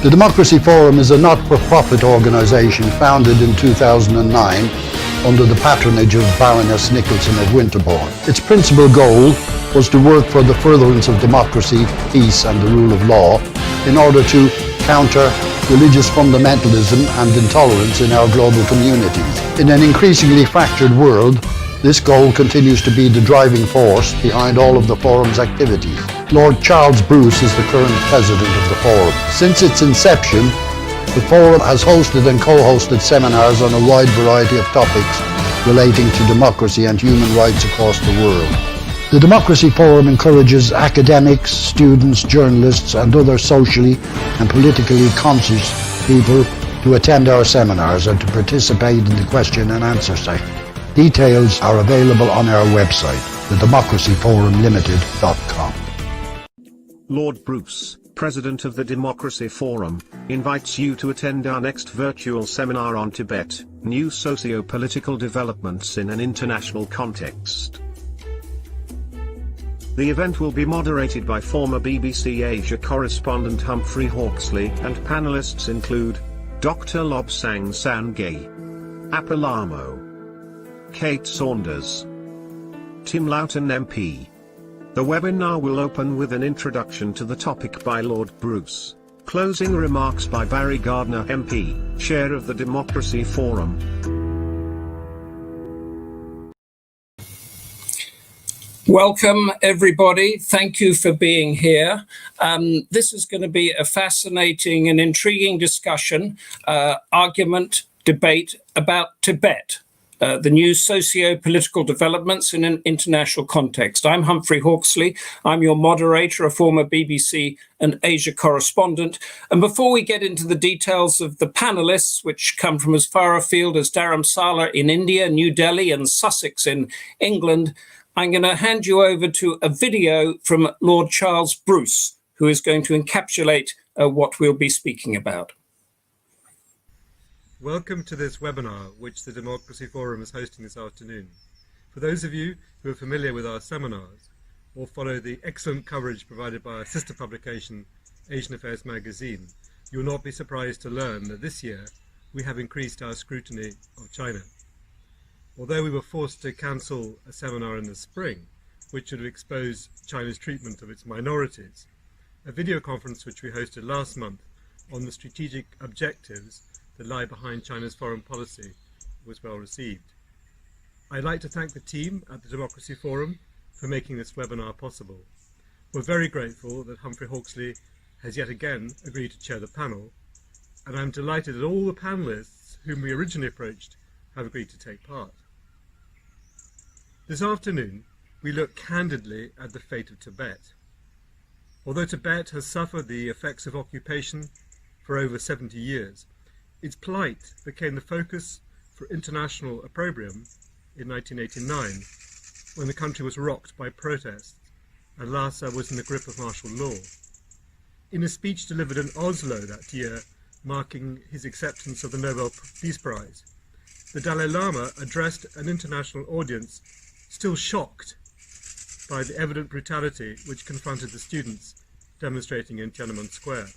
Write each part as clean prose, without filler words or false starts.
The Democracy Forum is a not-for-profit organisation founded in 2009 under the patronage of Baroness Nicholson of Winterbourne. Its principal goal was to work for the furtherance of democracy, peace and the rule of law in order to counter religious fundamentalism and intolerance in our global communities. In an increasingly fractured world, this goal continues to be the driving force behind all of the Forum's activities. Lord Charles Bruce is the current president of the Forum. Since its inception, the Forum has hosted and co-hosted seminars on a wide variety of topics relating to democracy and human rights across the world. The Democracy Forum encourages academics, students, journalists and other socially and politically conscious people to attend our seminars and to participate in the question and answer session. Details are available on our website, thedemocracyforumlimited.com. Lord Bruce, President of the Democracy Forum, invites you to attend our next virtual seminar on Tibet, New Socio-Political Developments in an International Context. The event will be moderated by former BBC Asia correspondent Humphrey Hawksley, and panellists include Dr. Lobsang Sangay, Lhamo, Kate Saunders, Tim Loughton MP. The webinar will open with an introduction to the topic by Lord Bruce, closing remarks by Barry Gardiner MP, Chair of the Democracy Forum. Welcome everybody, thank you for being here. This is going to be a fascinating and intriguing discussion, argument, debate about Tibet. The new socio-political developments in an international context. I'm Humphrey Hawksley. I'm your moderator, a former BBC and Asia correspondent. And before we get into the details of the panellists, which come from as far afield as Dharamsala in India, New Delhi and Sussex in England, I'm going to hand you over to a video from Lord Charles Bruce, who is going to encapsulate what we'll be speaking about. Welcome to this webinar, which the Democracy Forum is hosting this afternoon. For those of you who are familiar with our seminars, or follow the excellent coverage provided by our sister publication, Asian Affairs Magazine, you will not be surprised to learn that this year we have increased our scrutiny of China. Although we were forced to cancel a seminar in the spring, which would have exposed China's treatment of its minorities, a video conference which we hosted last month on the strategic objectives that lie behind China's foreign policy was well received. I'd like to thank the team at the Democracy Forum for making this webinar possible. We're very grateful that Humphrey Hawksley has yet again agreed to chair the panel, and I'm delighted that all the panellists whom we originally approached have agreed to take part. This afternoon, we look candidly at the fate of Tibet. Although Tibet has suffered the effects of occupation for over 70 years, its plight became the focus for international opprobrium in 1989, when the country was rocked by protests and Lhasa was in the grip of martial law. In a speech delivered in Oslo that year, marking his acceptance of the Nobel Peace Prize, the Dalai Lama addressed an international audience still shocked by the evident brutality which confronted the students demonstrating in Tiananmen Square.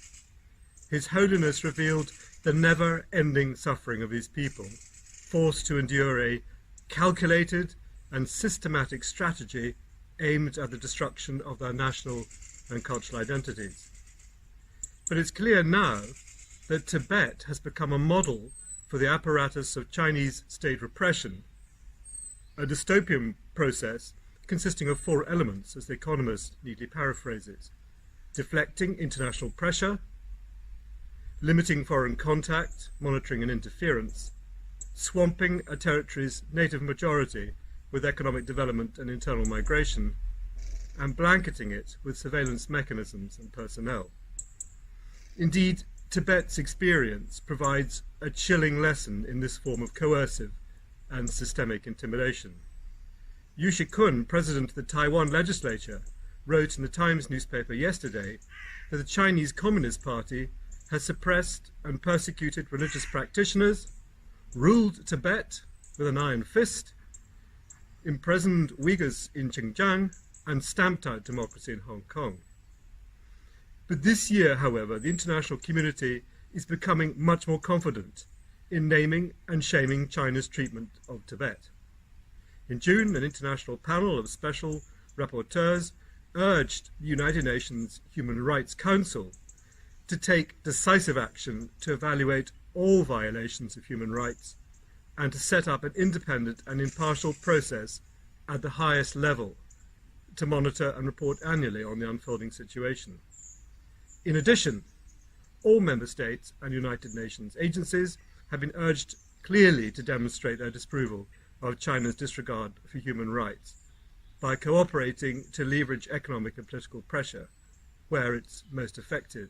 His Holiness revealed the never-ending suffering of his people, forced to endure a calculated and systematic strategy aimed at the destruction of their national and cultural identities. But it's clear now that Tibet has become a model for the apparatus of Chinese state repression, a dystopian process consisting of 4 elements, as The Economist neatly paraphrases: deflecting international pressure, limiting foreign contact, monitoring and interference, swamping a territory's native majority with economic development and internal migration, and blanketing it with surveillance mechanisms and personnel. Indeed, Tibet's experience provides a chilling lesson in this form of coercive and systemic intimidation. Yu Shikun, president of the Taiwan legislature, wrote in the Times newspaper yesterday that the Chinese Communist Party has suppressed and persecuted religious practitioners, ruled Tibet with an iron fist, imprisoned Uyghurs in Xinjiang, and stamped out democracy in Hong Kong. But this year, however, the international community is becoming much more confident in naming and shaming China's treatment of Tibet. In June, an international panel of special rapporteurs urged the United Nations Human Rights Council to take decisive action to evaluate all violations of human rights and to set up an independent and impartial process at the highest level to monitor and report annually on the unfolding situation. In addition, all member states and United Nations agencies have been urged clearly to demonstrate their disapproval of China's disregard for human rights by cooperating to leverage economic and political pressure where it's most effective.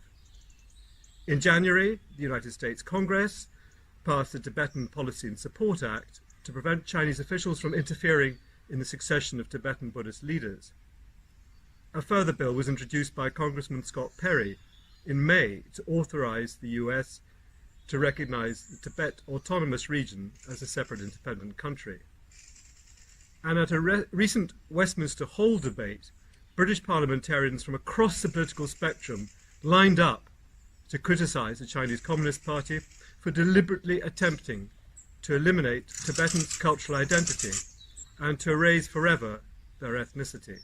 In January, the United States Congress passed the Tibetan Policy and Support Act to prevent Chinese officials from interfering in the succession of Tibetan Buddhist leaders. A further bill was introduced by Congressman Scott Perry in May to authorize the US to recognize the Tibet Autonomous Region as a separate independent country. And at a recent Westminster Hall debate, British parliamentarians from across the political spectrum lined up to criticize the Chinese Communist Party for deliberately attempting to eliminate Tibetans' cultural identity and to erase forever their ethnicity.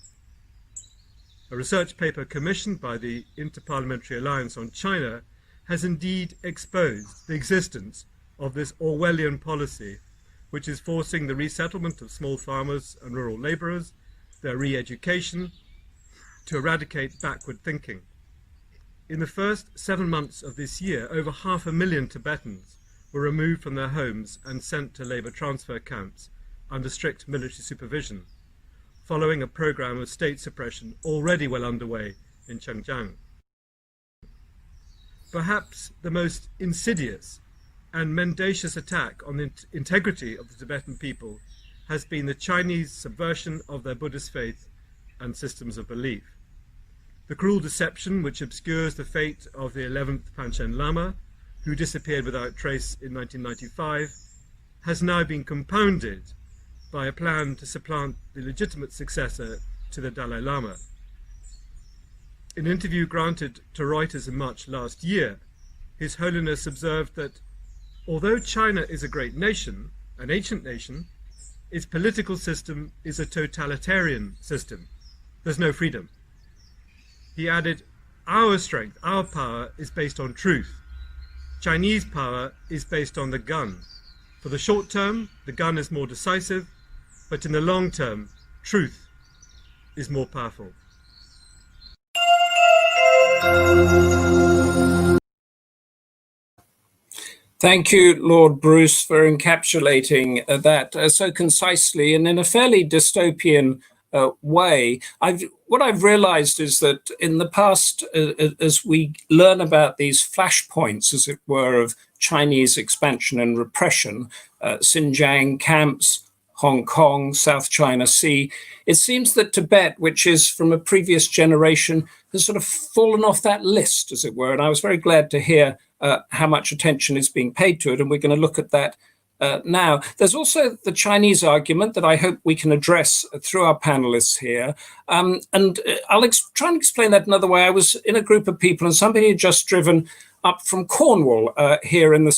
A research paper commissioned by the Inter-Parliamentary Alliance on China has indeed exposed the existence of this Orwellian policy, which is forcing the resettlement of small farmers and rural labourers, their re-education, to eradicate backward thinking. In the first 7 months of this year, over 500,000 Tibetans were removed from their homes and sent to labour transfer camps under strict military supervision, following a programme of state suppression already well underway in Xinjiang. Perhaps the most insidious and mendacious attack on the integrity of the Tibetan people has been the Chinese subversion of their Buddhist faith and systems of belief. The cruel deception which obscures the fate of the 11th Panchen Lama, who disappeared without trace in 1995, has now been compounded by a plan to supplant the legitimate successor to the Dalai Lama. In an interview granted to Reuters in March last year, His Holiness observed that although China is a great nation, an ancient nation, its political system is a totalitarian system. There's no freedom. He added, our strength, our power is based on truth. Chinese power is based on the gun. For the short term, the gun is more decisive, but in the long term, truth is more powerful. Thank you, Lord Bruce, for encapsulating that so concisely and in a fairly dystopian way. What I've realized is that in the past, as we learn about these flashpoints, as it were, of Chinese expansion and repression, Xinjiang camps, Hong Kong, South China Sea, it seems that Tibet, which is from a previous generation, has sort of fallen off that list, as it were. And I was very glad to hear how much attention is being paid to it. And we're going to look at that now. There's also the Chinese argument that I hope we can address through our panelists here. And I'll try and explain that another way. I was in a group of people and somebody had just driven up from Cornwall here in the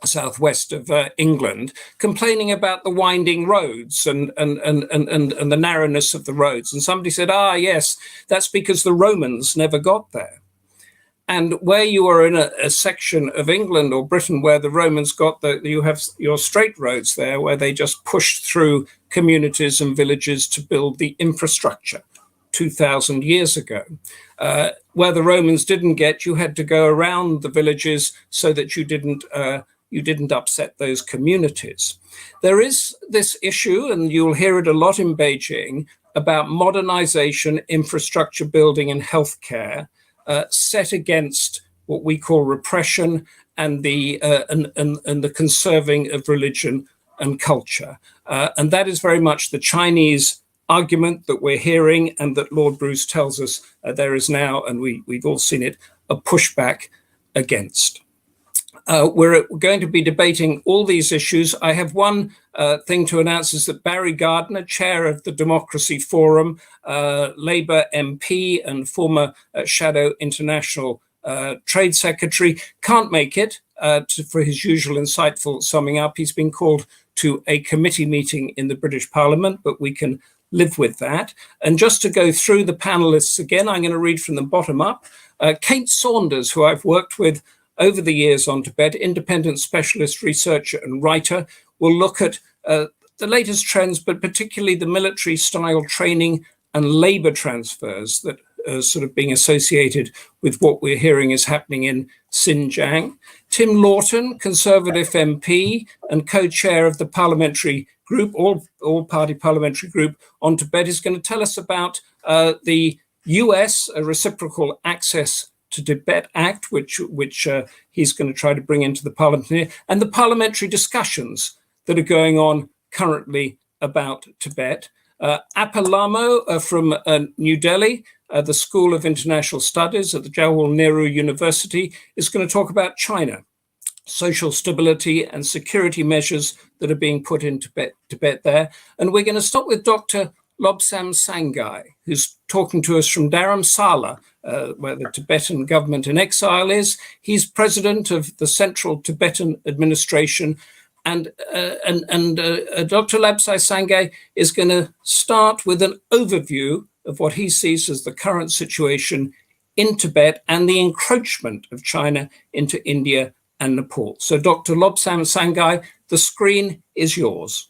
southwest of England, complaining about the winding roads and the narrowness of the roads. And somebody said, yes, that's because the Romans never got there. And where you are in a section of England or Britain where the Romans got you have your straight roads there where they just pushed through communities and villages to build the infrastructure 2,000 years ago. Where the Romans didn't get, you had to go around the villages so that you didn't upset those communities. There is this issue, and you'll hear it a lot in Beijing, about modernization, infrastructure building and healthcare, set against what we call repression and the conserving of religion and culture. And that is very much the Chinese argument that we're hearing and that Lord Bruce tells us there is now, and we've all seen it, a pushback against. We're going to be debating all these issues. I have one thing to announce is that Barry Gardiner, chair of the Democracy Forum, Labour MP and former Shadow International Trade Secretary, can't make it for his usual insightful summing up. He's been called to a committee meeting in the British Parliament, but we can live with that. And just to go through the panelists again, I'm going to read from the bottom up. Kate Saunders, who I've worked with over the years on Tibet, independent specialist researcher and writer, will look at the latest trends, but particularly the military-style training and labour transfers that are sort of being associated with what we're hearing is happening in Xinjiang. Tim Lhamo, Conservative MP and co-chair of the Parliamentary group, all-party parliamentary group on Tibet, is going to tell us about the US Reciprocal Access to Tibet Act, which he's going to try to bring into the Parliament here, and the parliamentary discussions that are going on currently about Tibet. Lhamo from New Delhi, the School of International Studies at the Jawaharlal Nehru University, is going to talk about China, social stability and security measures that are being put in Tibet there. And we're going to start with Dr. Lobsang Sangay, who's talking to us from Dharamsala, where the Tibetan government in exile is. He's president of the Central Tibetan Administration. And Dr. Lobsang Sangay is going to start with an overview of what he sees as the current situation in Tibet and the encroachment of China into India and Nepal. So Dr. Lobsang Sangay, the screen is yours.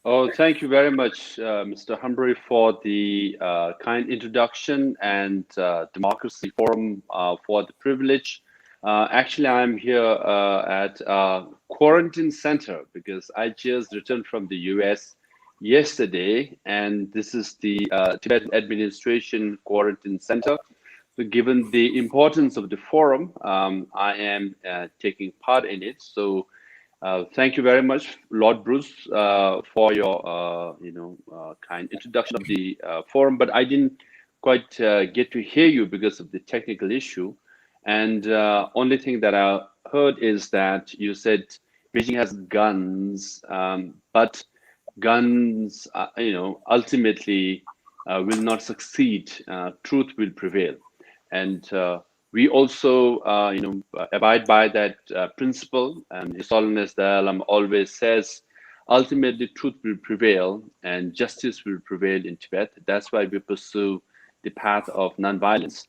Oh, thank you very much, Mr. Humphrey, for the kind introduction, and Democracy Forum for the privilege. Actually, I'm here at a quarantine center because I just returned from the US yesterday, and this is the Tibetan Administration Quarantine Center. So given the importance of the forum, I am taking part in it. So thank you very much, Lord Bruce, for your kind introduction of the forum. But I didn't quite get to hear you because of the technical issue. And only thing that I heard is that you said Beijing has guns, but guns, ultimately will not succeed. Truth will prevail, and we also, abide by that principle. And His Holiness the Lhamo always says, ultimately truth will prevail and justice will prevail in Tibet. That's why we pursue the path of nonviolence.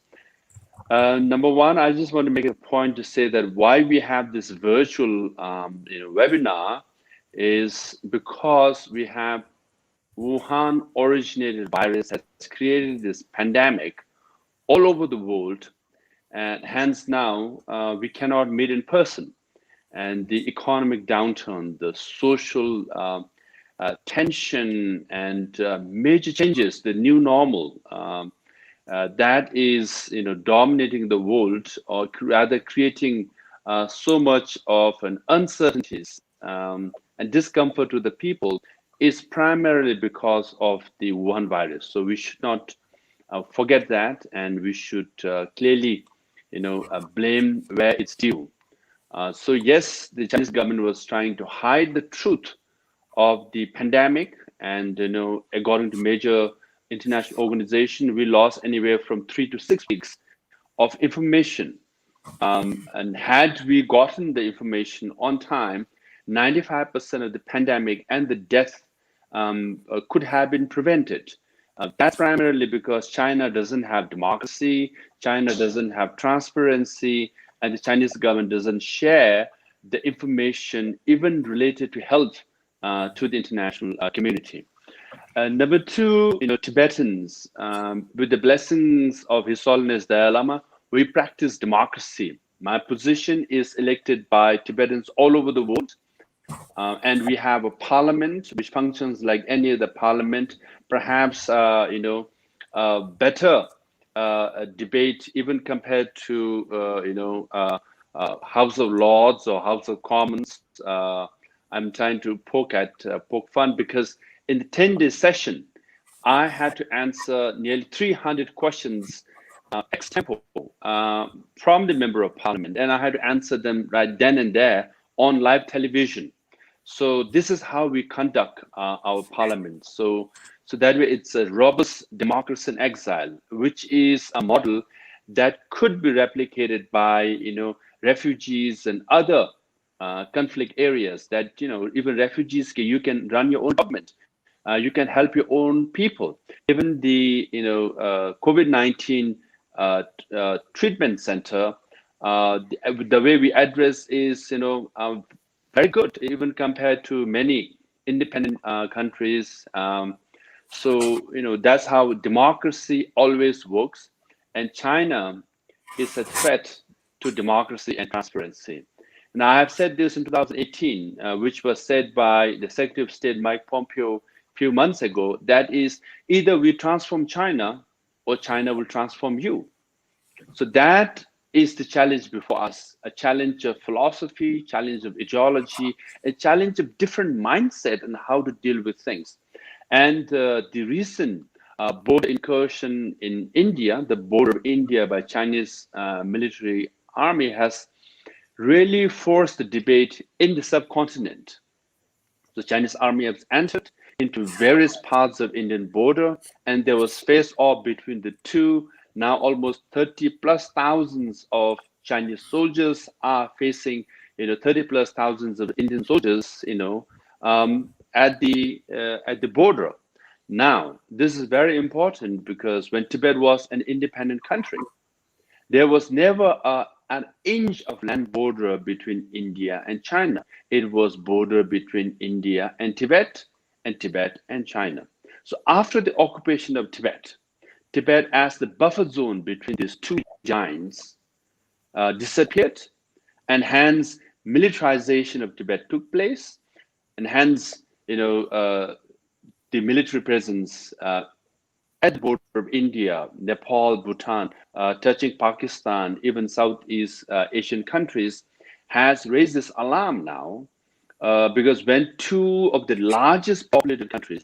Number one, I just want to make a point to say that why we have this virtual, webinar is because we have Wuhan-originated virus that's created this pandemic all over the world, and hence now we cannot meet in person. And the economic downturn, the social tension, and major changes, the new normal, that is, dominating the world, or rather creating so much of an uncertainties and discomfort to the people, is primarily because of the Wuhan virus. So we should not forget that, and we should clearly, blame where it's due. So yes, the Chinese government was trying to hide the truth of the pandemic, and according to major international organization, we lost anywhere from 3 to 6 weeks of information. And had we gotten the information on time, 95% of the pandemic and the death could have been prevented. That's primarily because China doesn't have democracy, China doesn't have transparency, and the Chinese government doesn't share the information, even related to health, to the international community. Number two, Tibetans, with the blessings of His Holiness the Lhamo, we practice democracy. My position is elected by Tibetans all over the world. And we have a parliament which functions like any other parliament, perhaps, better debate even compared to, House of Lords or House of Commons. I'm trying to poke fun because in the 10-day session, I had to answer nearly 300 questions extempo from the member of parliament, and I had to answer them right then and there on live television. So this is how we conduct our parliament. So that way it's a robust democracy in exile, which is a model that could be replicated by refugees and other conflict areas. That even refugees, you can run your own government. You can help your own people. Even the COVID-19 treatment center, the way we address is very good, even compared to many independent countries. So that's how democracy always works, and China is a threat to democracy and transparency. And I have said this in 2018, which was said by the Secretary of State Mike Pompeo few months ago, that is, either we transform China or China will transform you. So that is the challenge before us, a challenge of philosophy, challenge of ideology, a challenge of different mindset and how to deal with things. And the recent border incursion in India, the border of India by Chinese military army, has really forced the debate in the subcontinent. The Chinese army has entered into various parts of Indian border, and there was face-off between the two. Now almost 30+ thousands of Chinese soldiers are facing 30+ thousands of Indian soldiers at the border. Now this is very important, because when Tibet was an independent country, there was never an inch of land border between India and China. It was border between India and Tibet and China. So after the occupation of Tibet, Tibet as the buffer zone between these two giants disappeared, and hence militarization of Tibet took place, and hence the military presence at the border of India, Nepal, Bhutan, touching Pakistan, even Southeast Asian countries, has raised this alarm now, because when two of the largest populated countries,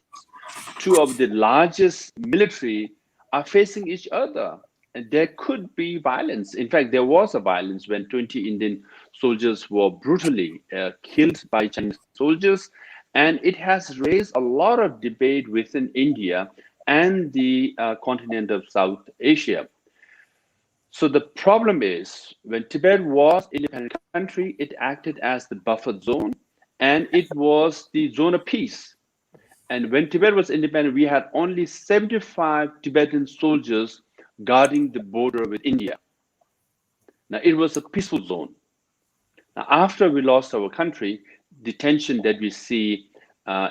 two of the largest military are facing each other, and there could be violence. In fact, there was a violence when 20 Indian soldiers were brutally killed by Chinese soldiers, and it has raised a lot of debate within India and the continent of South Asia. So the problem is, when Tibet was an independent country, it acted as the buffer zone, and it was the zone of peace. And when Tibet was independent, we had only 75 Tibetan soldiers guarding the border with India. Now, it was a peaceful zone. Now, after we lost our country, the tension that we see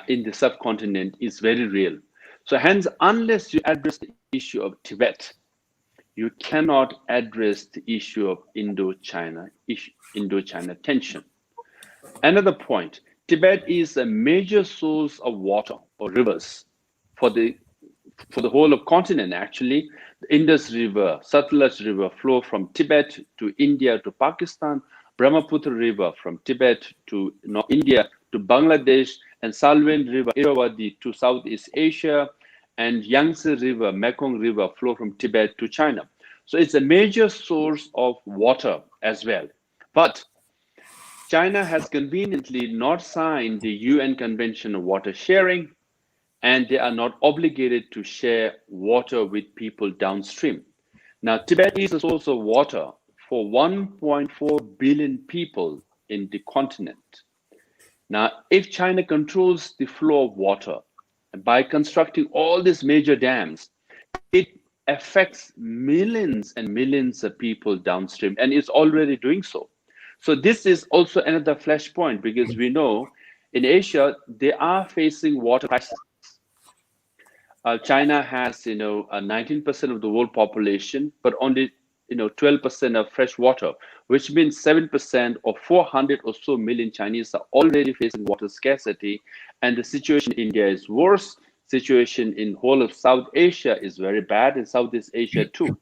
in the subcontinent is very real. So hence, unless you address the issue of Tibet, you cannot address the issue of Indo-China tension. Another point, Tibet is a major source of water or rivers for the whole of continent. Actually, the Indus River, Satluj River flow from Tibet to India to Pakistan, Brahmaputra River from Tibet to India to Bangladesh, and Salween River, Irrawaddy to Southeast Asia, and Yangtze River, Mekong River flow from Tibet to China. So it's a major source of water as well. But China has conveniently not signed the UN Convention on Water Sharing, and they are not obligated to share water with people downstream. Now, Tibet is a source of water for 1.4 billion people in the continent. Now, if China controls the flow of water by constructing all these major dams, it affects millions and millions of people downstream, and it's already doing so. So this is also another flashpoint, because we know in Asia, they are facing water crisis. China has, 19% of the world population, but only, 12% of fresh water, which means 7% or 400 or so million Chinese are already facing water scarcity. And the situation in India is worse. Situation in whole of South Asia is very bad, in Southeast Asia too.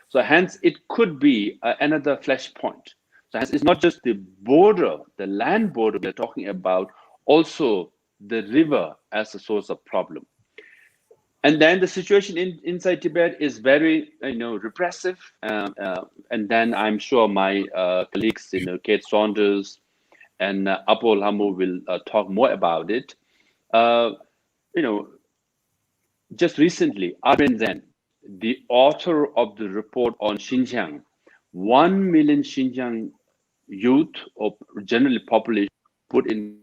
So hence, it could be another flashpoint. So hence, it's not just the border, the land border we're talking about, also the river as a source of problem. And then the situation inside Tibet is very, repressive. And then I'm sure my colleagues, Kate Saunders and Apo Lhamo will talk more about it. Just recently, Arvind Zen, the author of the report on Xinjiang, 1 million Xinjiang youth or generally population put in.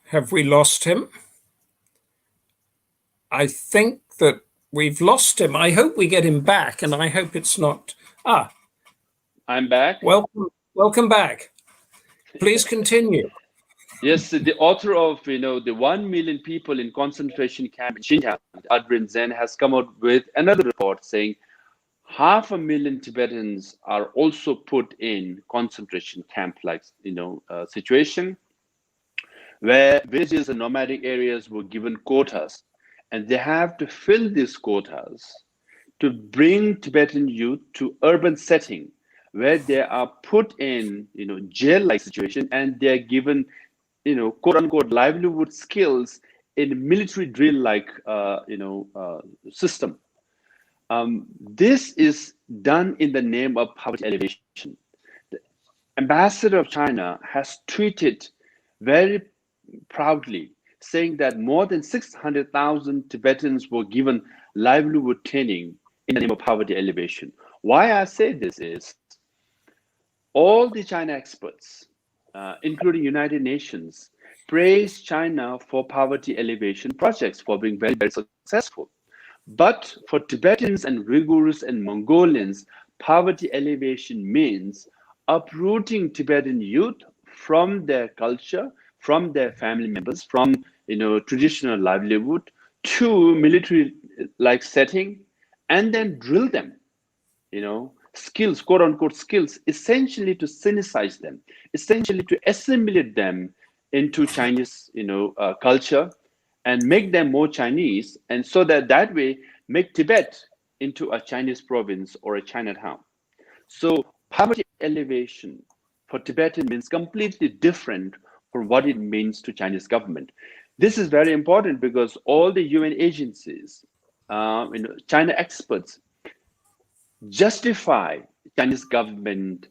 Have we lost him? I think that we've lost him. I hope we get him back, and I hope it's not. I'm back. Welcome back. Please continue. Yes, the author of the 1 million people in concentration camp in Xinjiang, Arvind Zen, has come out with another report saying 500,000 Tibetans are also put in concentration camp like situation, where villages and nomadic areas were given quotas, and they have to fill these quotas to bring Tibetan youth to urban setting, where they are put in jail-like situation, and they are given quote unquote livelihood skills in military drill like system. This is done in the name of poverty elevation. The ambassador of China has tweeted very proudly saying that more than 600,000 Tibetans were given livelihood training in the name of poverty elevation. Why I say this is all the China experts, including United Nations, praise China for poverty elevation projects, for being very, very successful. But for Tibetans and Uyghurs and Mongolians, poverty elevation means uprooting Tibetan youth from their culture, from their family members, from traditional livelihood to military-like setting, and then drill them, skills, quote unquote skills, essentially to Sinicize them, essentially to assimilate them into Chinese, culture, and make them more Chinese, and so that way make Tibet into a Chinese province or a Chinatown. So poverty elevation for Tibetan means completely different from what it means to Chinese government. This is very important because all the UN agencies, China experts justify Chinese government,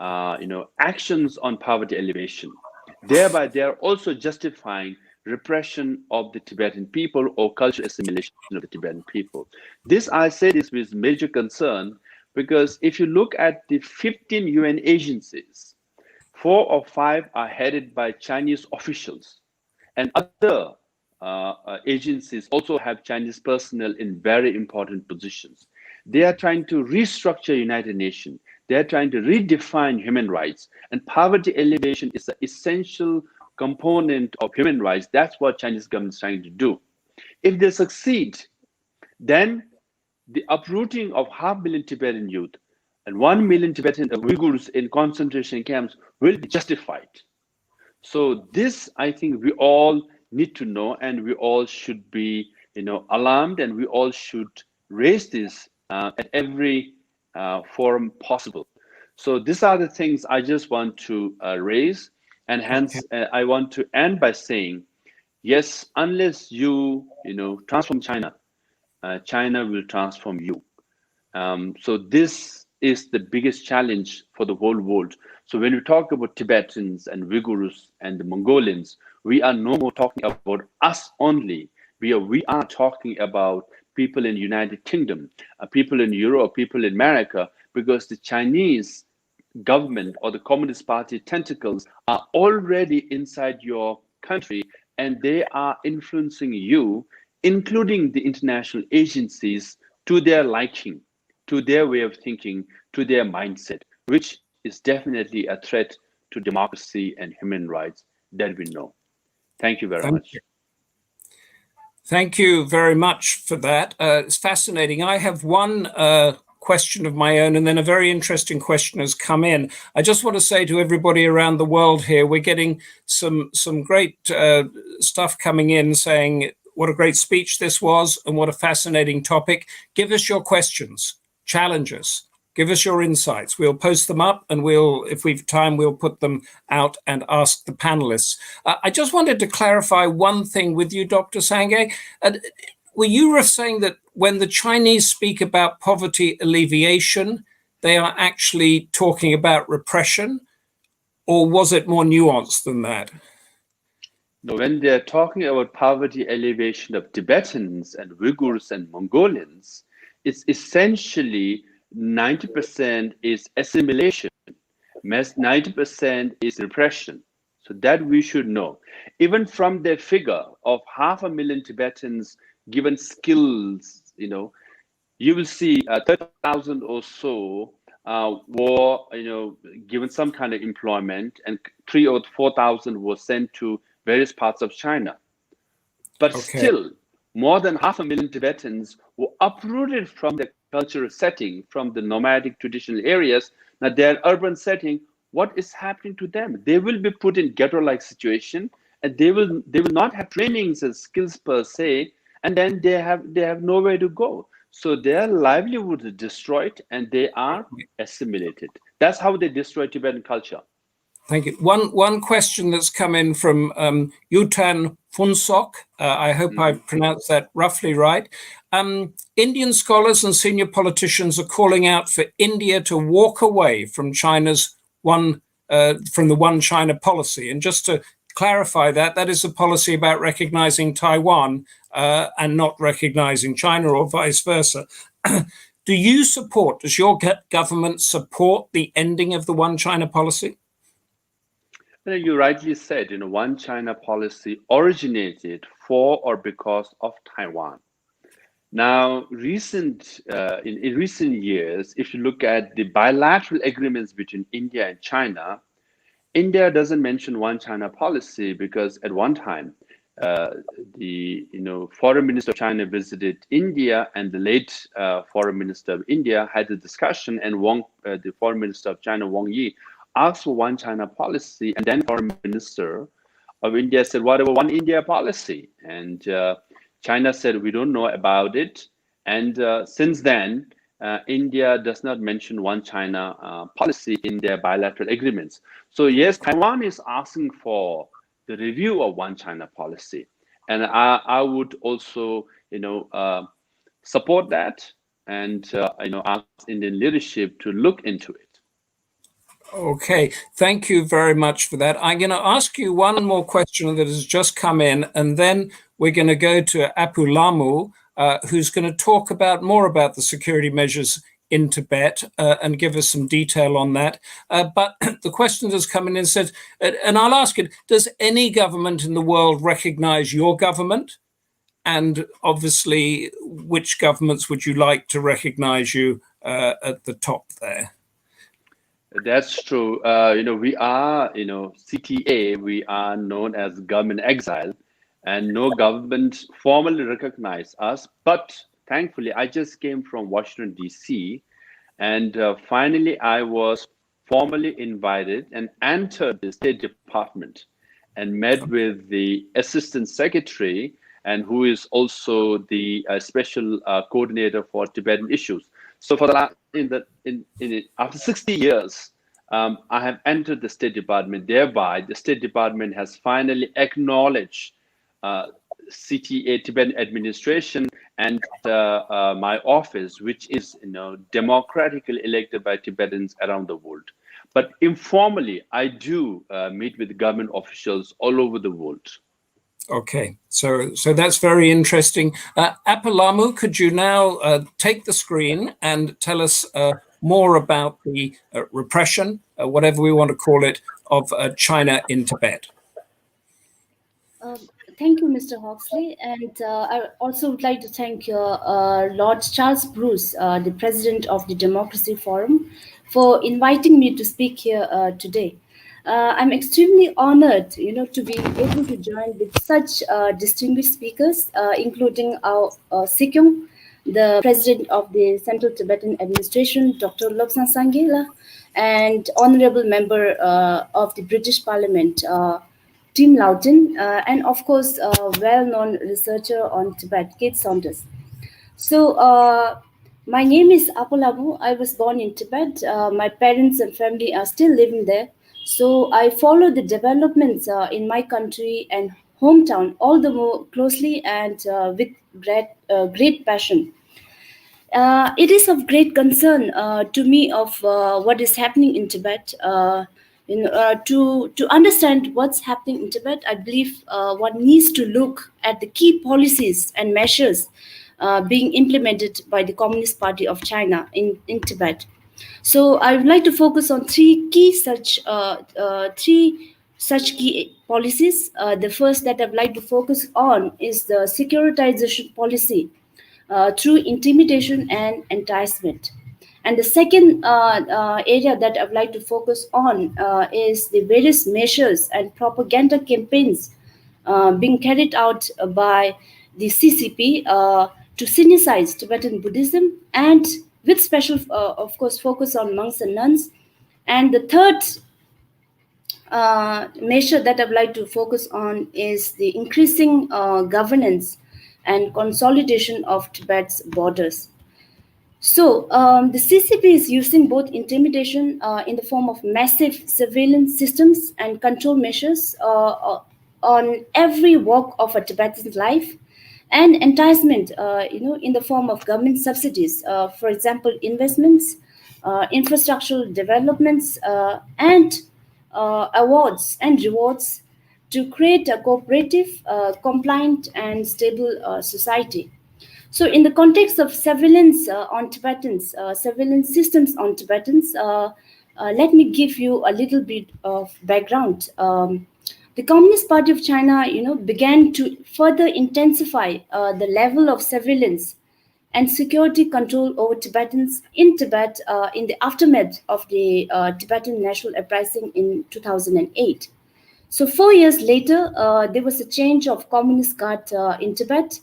actions on poverty elevation. Thereby, they are also justifying repression of the Tibetan people or cultural assimilation of the Tibetan people. I say this with major concern because if you look at the 15 UN agencies, 4 or 5 are headed by Chinese officials, and other agencies also have Chinese personnel in very important positions. They are trying to restructure United Nations. They are trying to redefine human rights, and poverty elevation is an essential component of human rights. That's what Chinese government is trying to do. If they succeed, then the uprooting of 500,000 Tibetan youth and 1 million Tibetan Uyghurs in concentration camps will be justified. So this, I think, we all need to know, and we all should be, alarmed, and we all should raise this at every forum possible. So these are the things I just want to raise, and hence I want to end by saying, yes, unless you, transform China, China will transform you. So this is the biggest challenge for the whole world. So when we talk about Tibetans and Uyghurs and the Mongolians, we are no more talking about us only. We are talking about people in the United Kingdom, people in Europe, people in America, because the Chinese government or the Communist Party tentacles are already inside your country, and they are influencing you, including the international agencies, to their liking, to their way of thinking, to their mindset, which is definitely a threat to democracy and human rights that we know. Thank you very much. Thank you very much for that. It's fascinating. I have one question of my own, and then a very interesting question has come in. I just want to say to everybody around the world here, we're getting some great stuff coming in saying what a great speech this was and what a fascinating topic. Give us your questions, challenge us, Give us your insights. We'll post them up, and if we've time, we'll put them out and ask the panelists. I just wanted to clarify one thing with you, Dr. Sangay. Were you saying that when the Chinese speak about poverty alleviation, they are actually talking about repression, or was it more nuanced than that? No, when they're talking about poverty alleviation of Tibetans and Uyghurs and Mongolians, it's essentially 90% is assimilation, 90% is repression. So that we should know. Even from their figure of 500,000 Tibetans given skills, you will see 30,000 or so were, given some kind of employment, and 3,000 or 4,000 were sent to various parts of China. But still, more than 500,000 Tibetans were uprooted from the cultural setting, from the nomadic traditional areas. Now their urban setting, what is happening to them? They will be put in ghetto-like situation, and they will not have trainings and skills per se, and then they have nowhere to go. So their livelihood is destroyed, and they are assimilated. That's how they destroy Tibetan culture. Thank you. One question that's come in from Yutan Funsok. I hope I pronounced that roughly right. Indian scholars and senior politicians are calling out for India to walk away from China's from the One China policy. And just to clarify that is a policy about recognizing Taiwan and not recognizing China, or vice versa. Does your government support the ending of the One China policy? You rightly said, One China policy originated for or because of Taiwan. Now, in recent years, if you look at the bilateral agreements between India and China, India doesn't mention One China policy because at one time, the foreign minister of China visited India, and the late foreign minister of India had a discussion, and the foreign minister of China, Wang Yi, asked for One China policy, and then foreign minister of India said, what about One India policy? And China said, we don't know about it. And since then, India does not mention One China policy in their bilateral agreements. So yes, Taiwan is asking for the review of One China policy. And I would also, support that, and, ask Indian leadership to look into it. Okay, thank you very much for that. I'm going to ask you one more question that has just come in, and then we're going to go to Apu Lhamo, who's going to talk more about the security measures in Tibet and give us some detail on that. But the question has come in and said, and I'll ask it, does any government in the world recognize your government? And obviously, which governments would you like to recognize you at the top there? That's true. We are, CTA, we are known as government exile, and no government formally recognized us. But thankfully, I just came from Washington, D.C., and finally, I was formally invited and entered the State Department and met with the Assistant Secretary, and who is also the special coordinator for Tibetan issues. So for after 60 years, I have entered the State Department. Thereby, the State Department has finally acknowledged CTA Tibetan administration and my office, which is democratically elected by Tibetans around the world. But informally, I do meet with government officials all over the world. Okay, so that's very interesting. Apu Lhamo, could you now take the screen and tell us more about the repression, whatever we want to call it, of China in Tibet? Thank you, Mr. Hawksley. And I also would like to thank Lord Charles Bruce, the president of the Democracy Forum, for inviting me to speak here today. I'm extremely honored, to be able to join with such distinguished speakers, including our Sikyong, the president of the Central Tibetan Administration, Dr. Lobsang, and honorable member of the British Parliament, Tim Loughton, and of course, a well-known researcher on Tibet, Saunders. So My name is Lhamo. I was born in Tibet. My parents and family are still living there. So I follow the developments in my country and hometown all the more closely and with great passion. It is of great concern to me of what is happening in Tibet. To understand what's happening in Tibet, I believe one needs to look at the key policies and measures being implemented by the Communist Party of China in Tibet. So I would like to focus on three such key policies. The first that I'd like to focus on is the securitization policy through intimidation and enticement. And the second area that I'd like to focus on is the various measures and propaganda campaigns being carried out by the CCP to cynicize Tibetan Buddhism, and with special, of course, focus on monks and nuns. And the third measure that I'd like to focus on is the increasing governance and consolidation of Tibet's borders. So the CCP is using both intimidation in the form of massive surveillance systems and control measures on every walk of a Tibetan's life, and enticement, in the form of government subsidies, for example, investments, infrastructural developments, and awards and rewards to create a cooperative, compliant, and stable society. So, in the context of surveillance on Tibetans, surveillance systems on Tibetans, let me give you a little bit of background. The Communist Party of China, began to further intensify the level of surveillance and security control over Tibetans in Tibet in the aftermath of the Tibetan national uprising in 2008. So 4 years later, there was a change of Communist Guard in Tibet.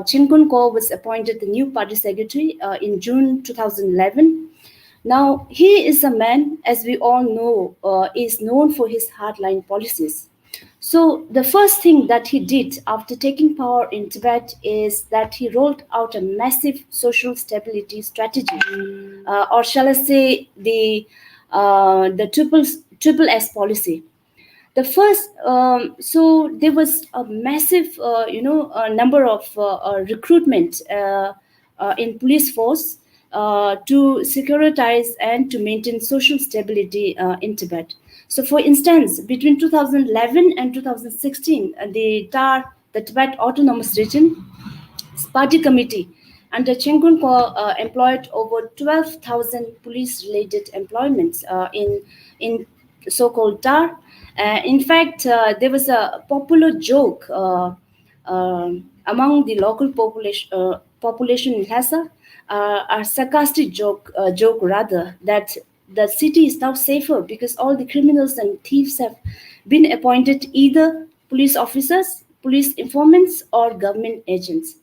Chen Kun-ko was appointed the new party secretary in June 2011. Now, he is a man, as we all know, is known for his hardline policies. So the first thing that he did after taking power in Tibet is that he rolled out a massive social stability strategy, or shall I say the triple S policy. The first, so there was a massive, number of recruitment in police force to securitize and to maintain social stability in Tibet. So, for instance, between 2011 and 2016, the TAR, the Tibet Autonomous Region Party Committee under Chen Kun-ko employed over 12,000 police-related employments in so-called TAR. In fact, there was a popular joke among the local population in Lhasa, a sarcastic joke rather, that the city is now safer because all the criminals and thieves have been appointed either police officers, police informants, or government agents.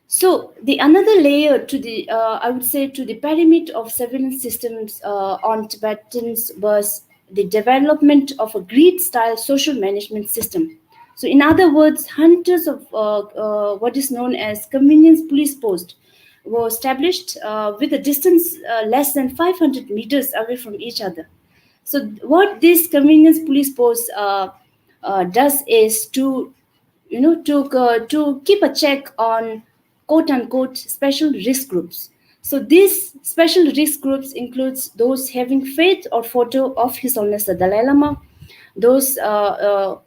So the another layer to the, I would say, to the pyramid of surveillance systems on Tibetans was the development of a grid-style social management system. So in other words, hundreds of what is known as convenience police posts were established with a distance less than 500 meters away from each other. So what this convenience police post does is to keep a check on quote-unquote special risk groups. So these special risk groups includes those having faith or photo of His Holiness the Dalai Lama, those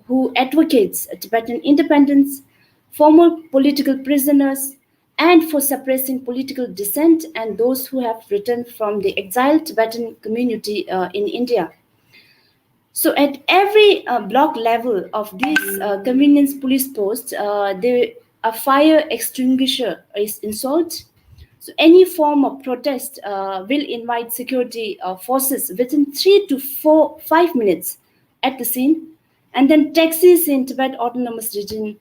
who advocates Tibetan independence, former political prisoners, and for suppressing political dissent, and those who have returned from the exiled Tibetan community in India. So at every block level of these convenience police posts, a fire extinguisher is installed. So any form of protest will invite security forces within 3 to 5 minutes at the scene. And then taxis in Tibet Autonomous Region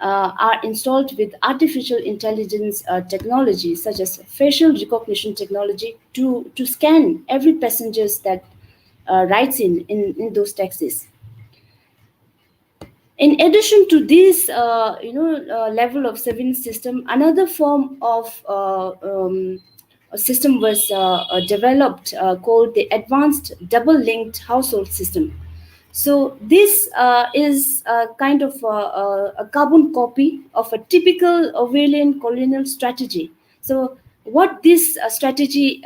are installed with artificial intelligence technology, such as facial recognition technology, to scan every passengers that rides in those taxis. In addition to this, level of surveillance system, another form of a system was developed called the Advanced Double-Linked Household System. So this is a kind of a carbon copy of a typical Orwellian colonial strategy. So what this strategy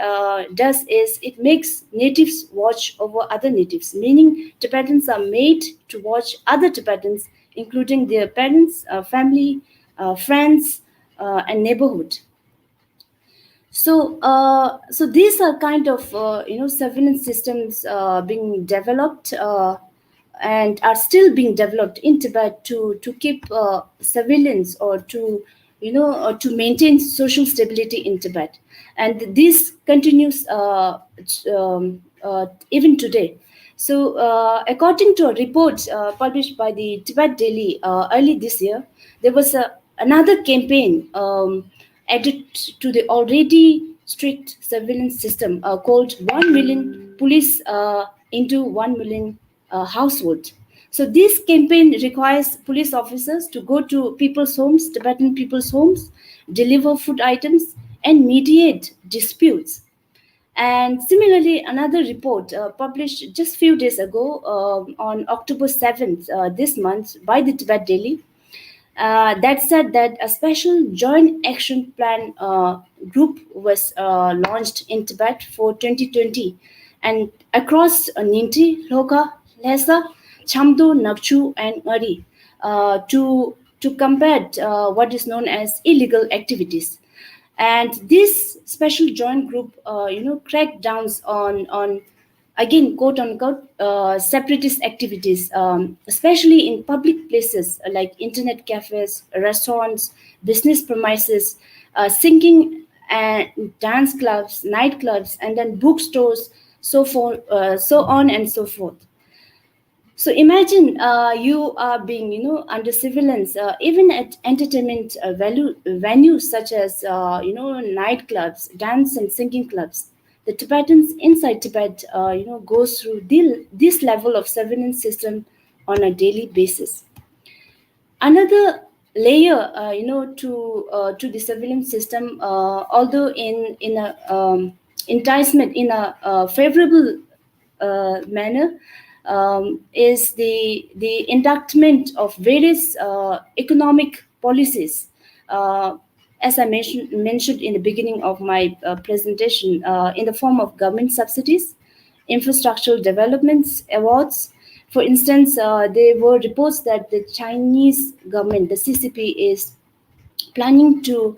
does is it makes natives watch over other natives, meaning Tibetans are made to watch other Tibetans, including their parents, family, friends, and neighborhood. So these are kind of surveillance systems being developed and are still being developed in Tibet to keep surveillance or to maintain social stability in Tibet, and this continues even today. So, according to a report published by the Tibet Daily early this year, there was another campaign added to the already strict surveillance system called 1 million police into 1 million household. So this campaign requires police officers to go to people's homes, Tibetan people's homes, deliver food items, and mediate disputes. And similarly, another report published just few days ago on October 7th this month by the Tibet Daily that said that a special joint action plan group was launched in Tibet for 2020 and across Ninti, Loka, Lhasa, Chamdo, Nakchu, and Ngari to combat what is known as illegal activities. And this special joint group, crackdowns on again, quote unquote, separatist activities, especially in public places like internet cafes, restaurants, business premises, singing and dance clubs, nightclubs, and then bookstores, so on and so forth. So imagine you are being, under surveillance, even at entertainment venues such as, nightclubs, dance and singing clubs. The Tibetans inside Tibet, goes through this level of surveillance system on a daily basis. Another layer, to the surveillance system, although in a enticement in a favorable manner, is the inductment of various economic policies. As I mentioned in the beginning of my presentation, in the form of government subsidies, infrastructural developments, awards. For instance, there were reports that the Chinese government, the CCP, is planning to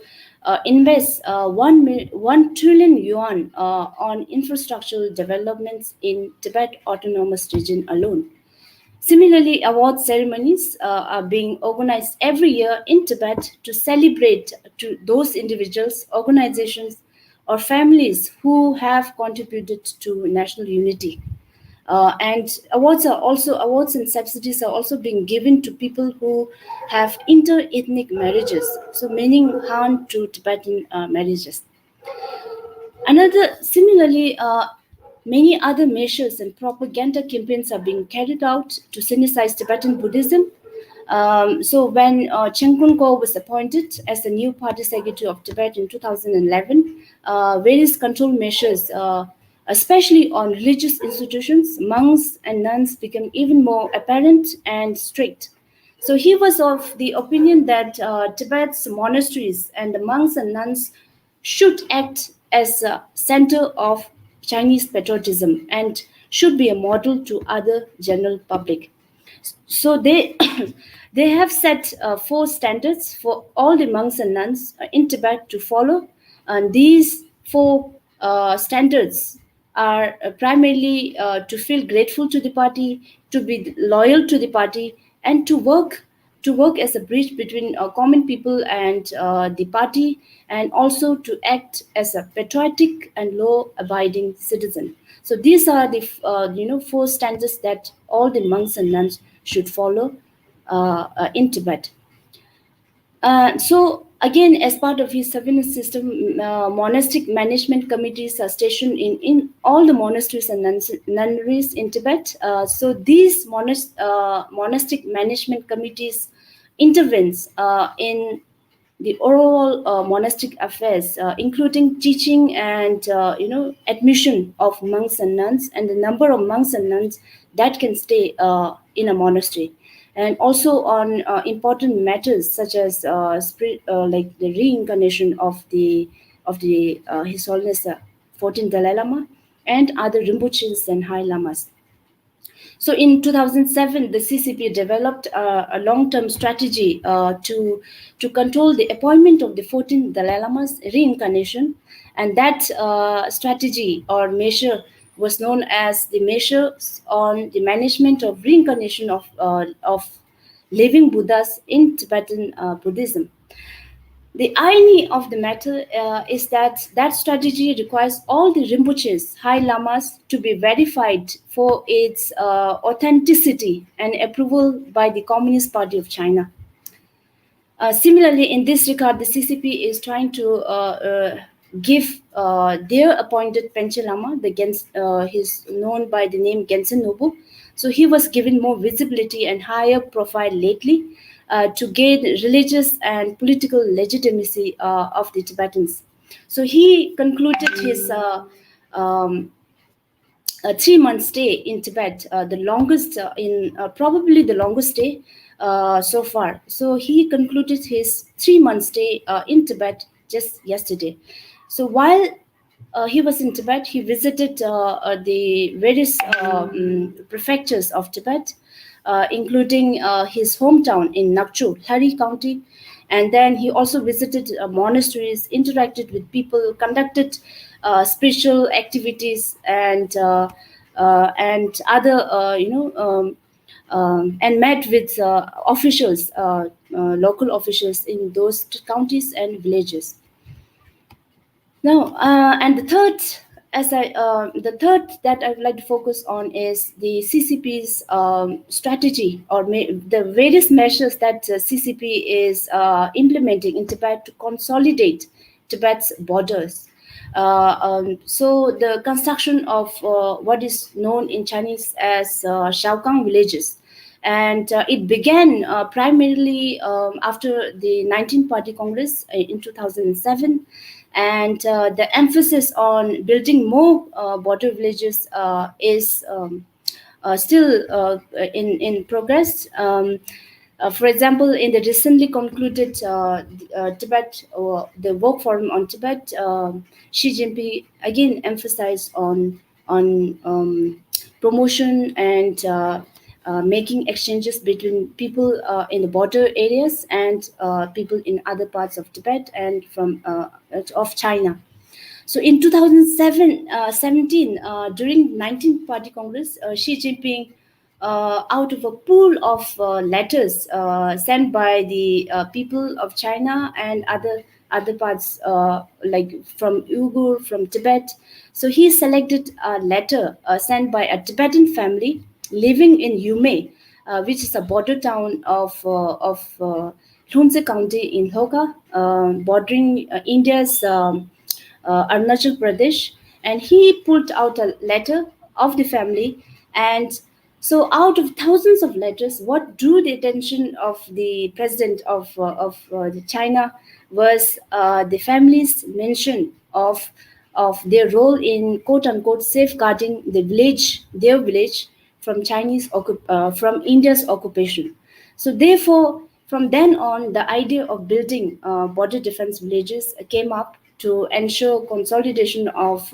invest 1 trillion yuan on infrastructural developments in Tibet Autonomous Region alone. Similarly, award ceremonies are being organized every year in Tibet to celebrate to those individuals, organizations, or families who have contributed to national unity. And awards and subsidies are also being given to people who have inter-ethnic marriages, so meaning Han to Tibetan marriages. Similarly, many other measures and propaganda campaigns are being carried out to synthesize Tibetan Buddhism. So when Chen Kun-ko was appointed as the new party secretary of Tibet in 2011, various control measures, especially on religious institutions, monks and nuns, became even more apparent and strict. So he was of the opinion that Tibet's monasteries and the monks and nuns should act as a center of Chinese patriotism and should be a model to other general public. So they they have set 4 standards for all the monks and nuns in Tibet to follow, and these 4 standards are primarily to feel grateful to the party, to be loyal to the party, and to work as a bridge between common people and the party, and also to act as a patriotic and law-abiding citizen. So these are the 4 standards that all the monks and nuns should follow in Tibet. So Again, as part of his surveillance system, monastic management committees are stationed in all the monasteries and nunneries in Tibet. So these monastic management committees intervenes in the overall monastic affairs, including teaching and admission of monks and nuns, and the number of monks and nuns that can stay in a monastery, and also on important matters such as like the reincarnation of His Holiness 14th Dalai Lama and other Rinpoches and High Lamas. So in 2007, the CCP developed a long-term strategy to control the appointment of the 14 Dalai Lama's reincarnation, and that strategy or measure was known as the measures on the management of reincarnation of living Buddhas in Tibetan Buddhism. The irony of the matter is that that strategy requires all the Rinpoches, High Lamas, to be verified for its authenticity and approval by the Communist Party of China. Similarly, in this regard, the CCP is trying to give their appointed Panche Lama, he's known by the name Gensen Nobu. So he was given more visibility and higher profile lately to gain religious and political legitimacy of the Tibetans. So he concluded his a 3-month stay in Tibet, the longest probably the longest stay so far. So he concluded his 3-month stay in Tibet just yesterday. So while he was in Tibet, he visited the various prefectures of Tibet, including his hometown in Nakchu, Lhari County. And then he also visited monasteries, interacted with people, conducted spiritual activities, and other, and met with officials, local officials in those counties and villages. Now, and the third that I would like to focus on is the CCP's strategy, or the various measures that CCP is implementing in Tibet to consolidate Tibet's borders. So the construction of what is known in Chinese as Shaokang villages. And it began primarily after the 19th Party Congress in 2007. And the emphasis on building more border villages is still in progress. For example, in the recently concluded Tibet, the Work Forum on Tibet, Xi Jinping again emphasized on promotion and making exchanges between people in the border areas and people in other parts of Tibet and of China. So in 2017, during 19th Party Congress, Xi Jinping, out of a pool of letters sent by the people of China and other parts, like from Uyghur, from Tibet, so he selected a letter sent by a Tibetan family living in Yume, which is a border town of Lhunze County in Hoka, bordering India's Arunachal Pradesh. And he pulled out a letter of the family. And so out of thousands of letters, what drew the attention of the president of China was the family's mention of their role in quote-unquote safeguarding their village, from from India's occupation. So therefore, from then on, the idea of building border defense villages came up to ensure consolidation of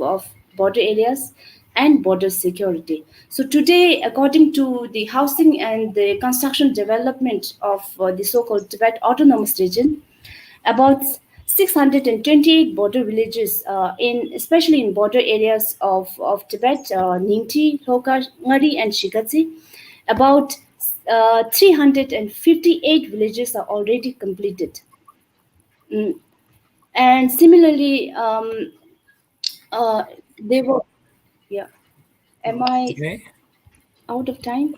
border areas and border security. So today, according to the housing and the construction development of the so-called Tibet Autonomous Region, about 628 border villages, especially in border areas of Tibet, Ningti, Hoka, Ngari, and Shikatsi. About 358 villages are already completed. And similarly, they were, yeah. Am I Okay. out of time?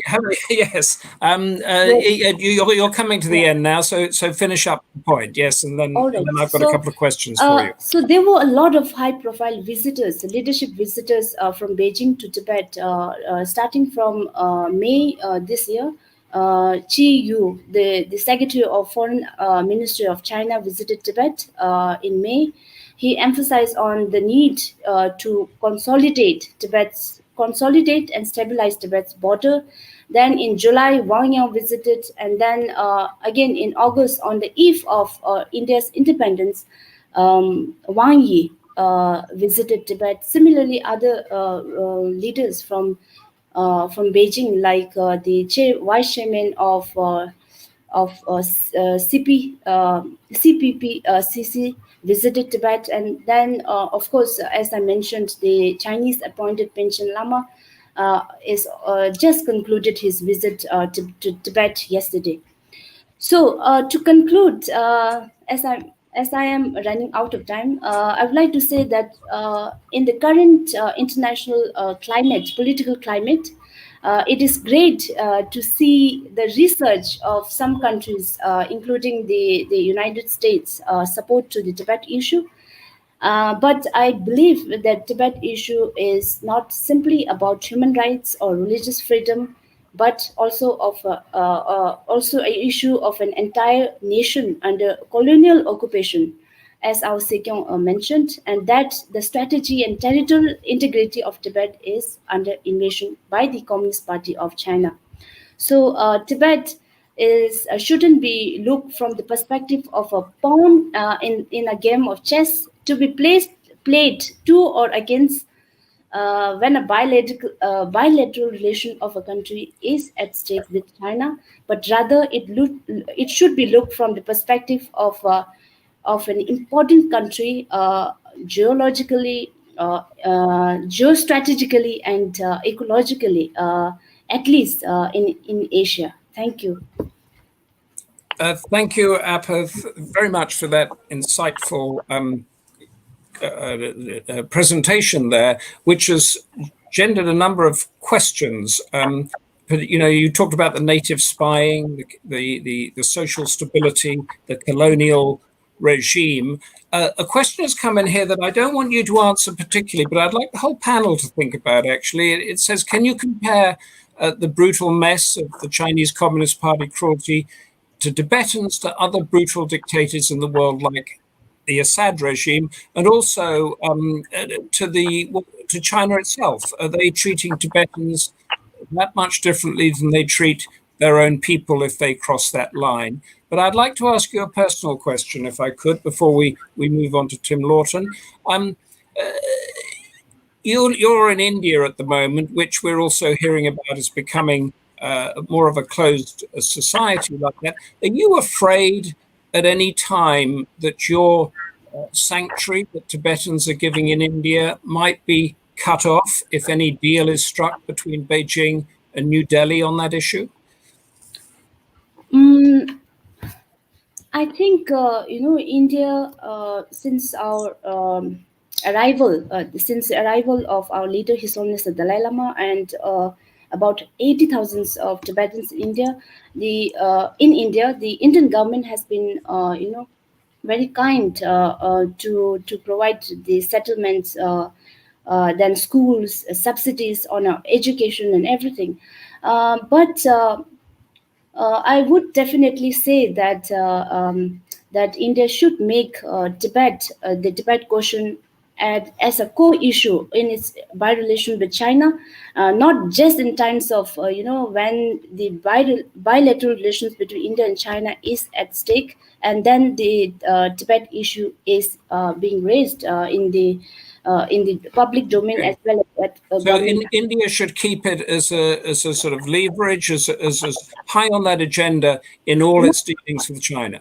Hello, yes. You're coming to the end now, so finish up the point, yes, and then, All right. and then I've got a couple of questions for you. So there were a lot of high-profile visitors, leadership visitors from Beijing to Tibet, starting from May this year. Qi Yu, the Secretary of Foreign Ministry of China, visited Tibet in May. He emphasized on the need to consolidate and stabilize Tibet's border. Then in July, Wang Yang visited, and then again in August, on the eve of India's independence, Wang Yi visited Tibet. Similarly, other leaders from Beijing, like the vice chairman of CPP, visited Tibet, and then, of course, as I mentioned, the Chinese appointed Panchen Lama is just concluded his visit to Tibet yesterday. So to conclude, as I am running out of time, I would like to say that in the current international political climate, it is great to see the research of some countries, including the United States, support to the Tibet issue. But I believe that Tibet issue is not simply about human rights or religious freedom, but also also an issue of an entire nation under colonial occupation, as our Sekyong mentioned, and that the strategy and territorial integrity of Tibet is under invasion by the Communist Party of China. So Tibet is shouldn't be looked from the perspective of a pawn in a game of chess to be played to or against when a bilateral relation of a country is at stake with China, but rather it should be looked from the perspective of an important country geologically, geostrategically, and ecologically, at least in Asia. Thank you. Thank you, Apath, very much for that insightful presentation there, which has gendered a number of questions. You talked about the native spying, the social stability, the colonial regime. A question has come in here that I don't want you to answer particularly, but I'd like the whole panel to think about, actually. It says, can you compare the brutal mess of the Chinese Communist Party cruelty to Tibetans, to other brutal dictators in the world like the Assad regime, and also to China itself? Are they treating Tibetans that much differently than they treat their own people if they cross that line? But I'd like to ask you a personal question, if I could, before we move on to Tim Lawton. You're in India at the moment, which we're also hearing about as becoming more of a closed society like that. Are you afraid at any time that your sanctuary that Tibetans are giving in India might be cut off if any deal is struck between Beijing and New Delhi on that issue? I think India, since our arrival of our leader, His Holiness the Dalai Lama, and about 80,000 of Tibetans in India, the Indian government has been very kind to provide the settlements, then schools, subsidies on our education and everything. But I would definitely say that that India should make Tibet, the Tibet question, as a core issue in its bi-relation with China, not just in times of when the bilateral relations between India and China is at stake, and then the Tibet issue is being raised in the public domain, as well as so India should keep it as a sort of leverage, as high on that agenda in all its dealings with China.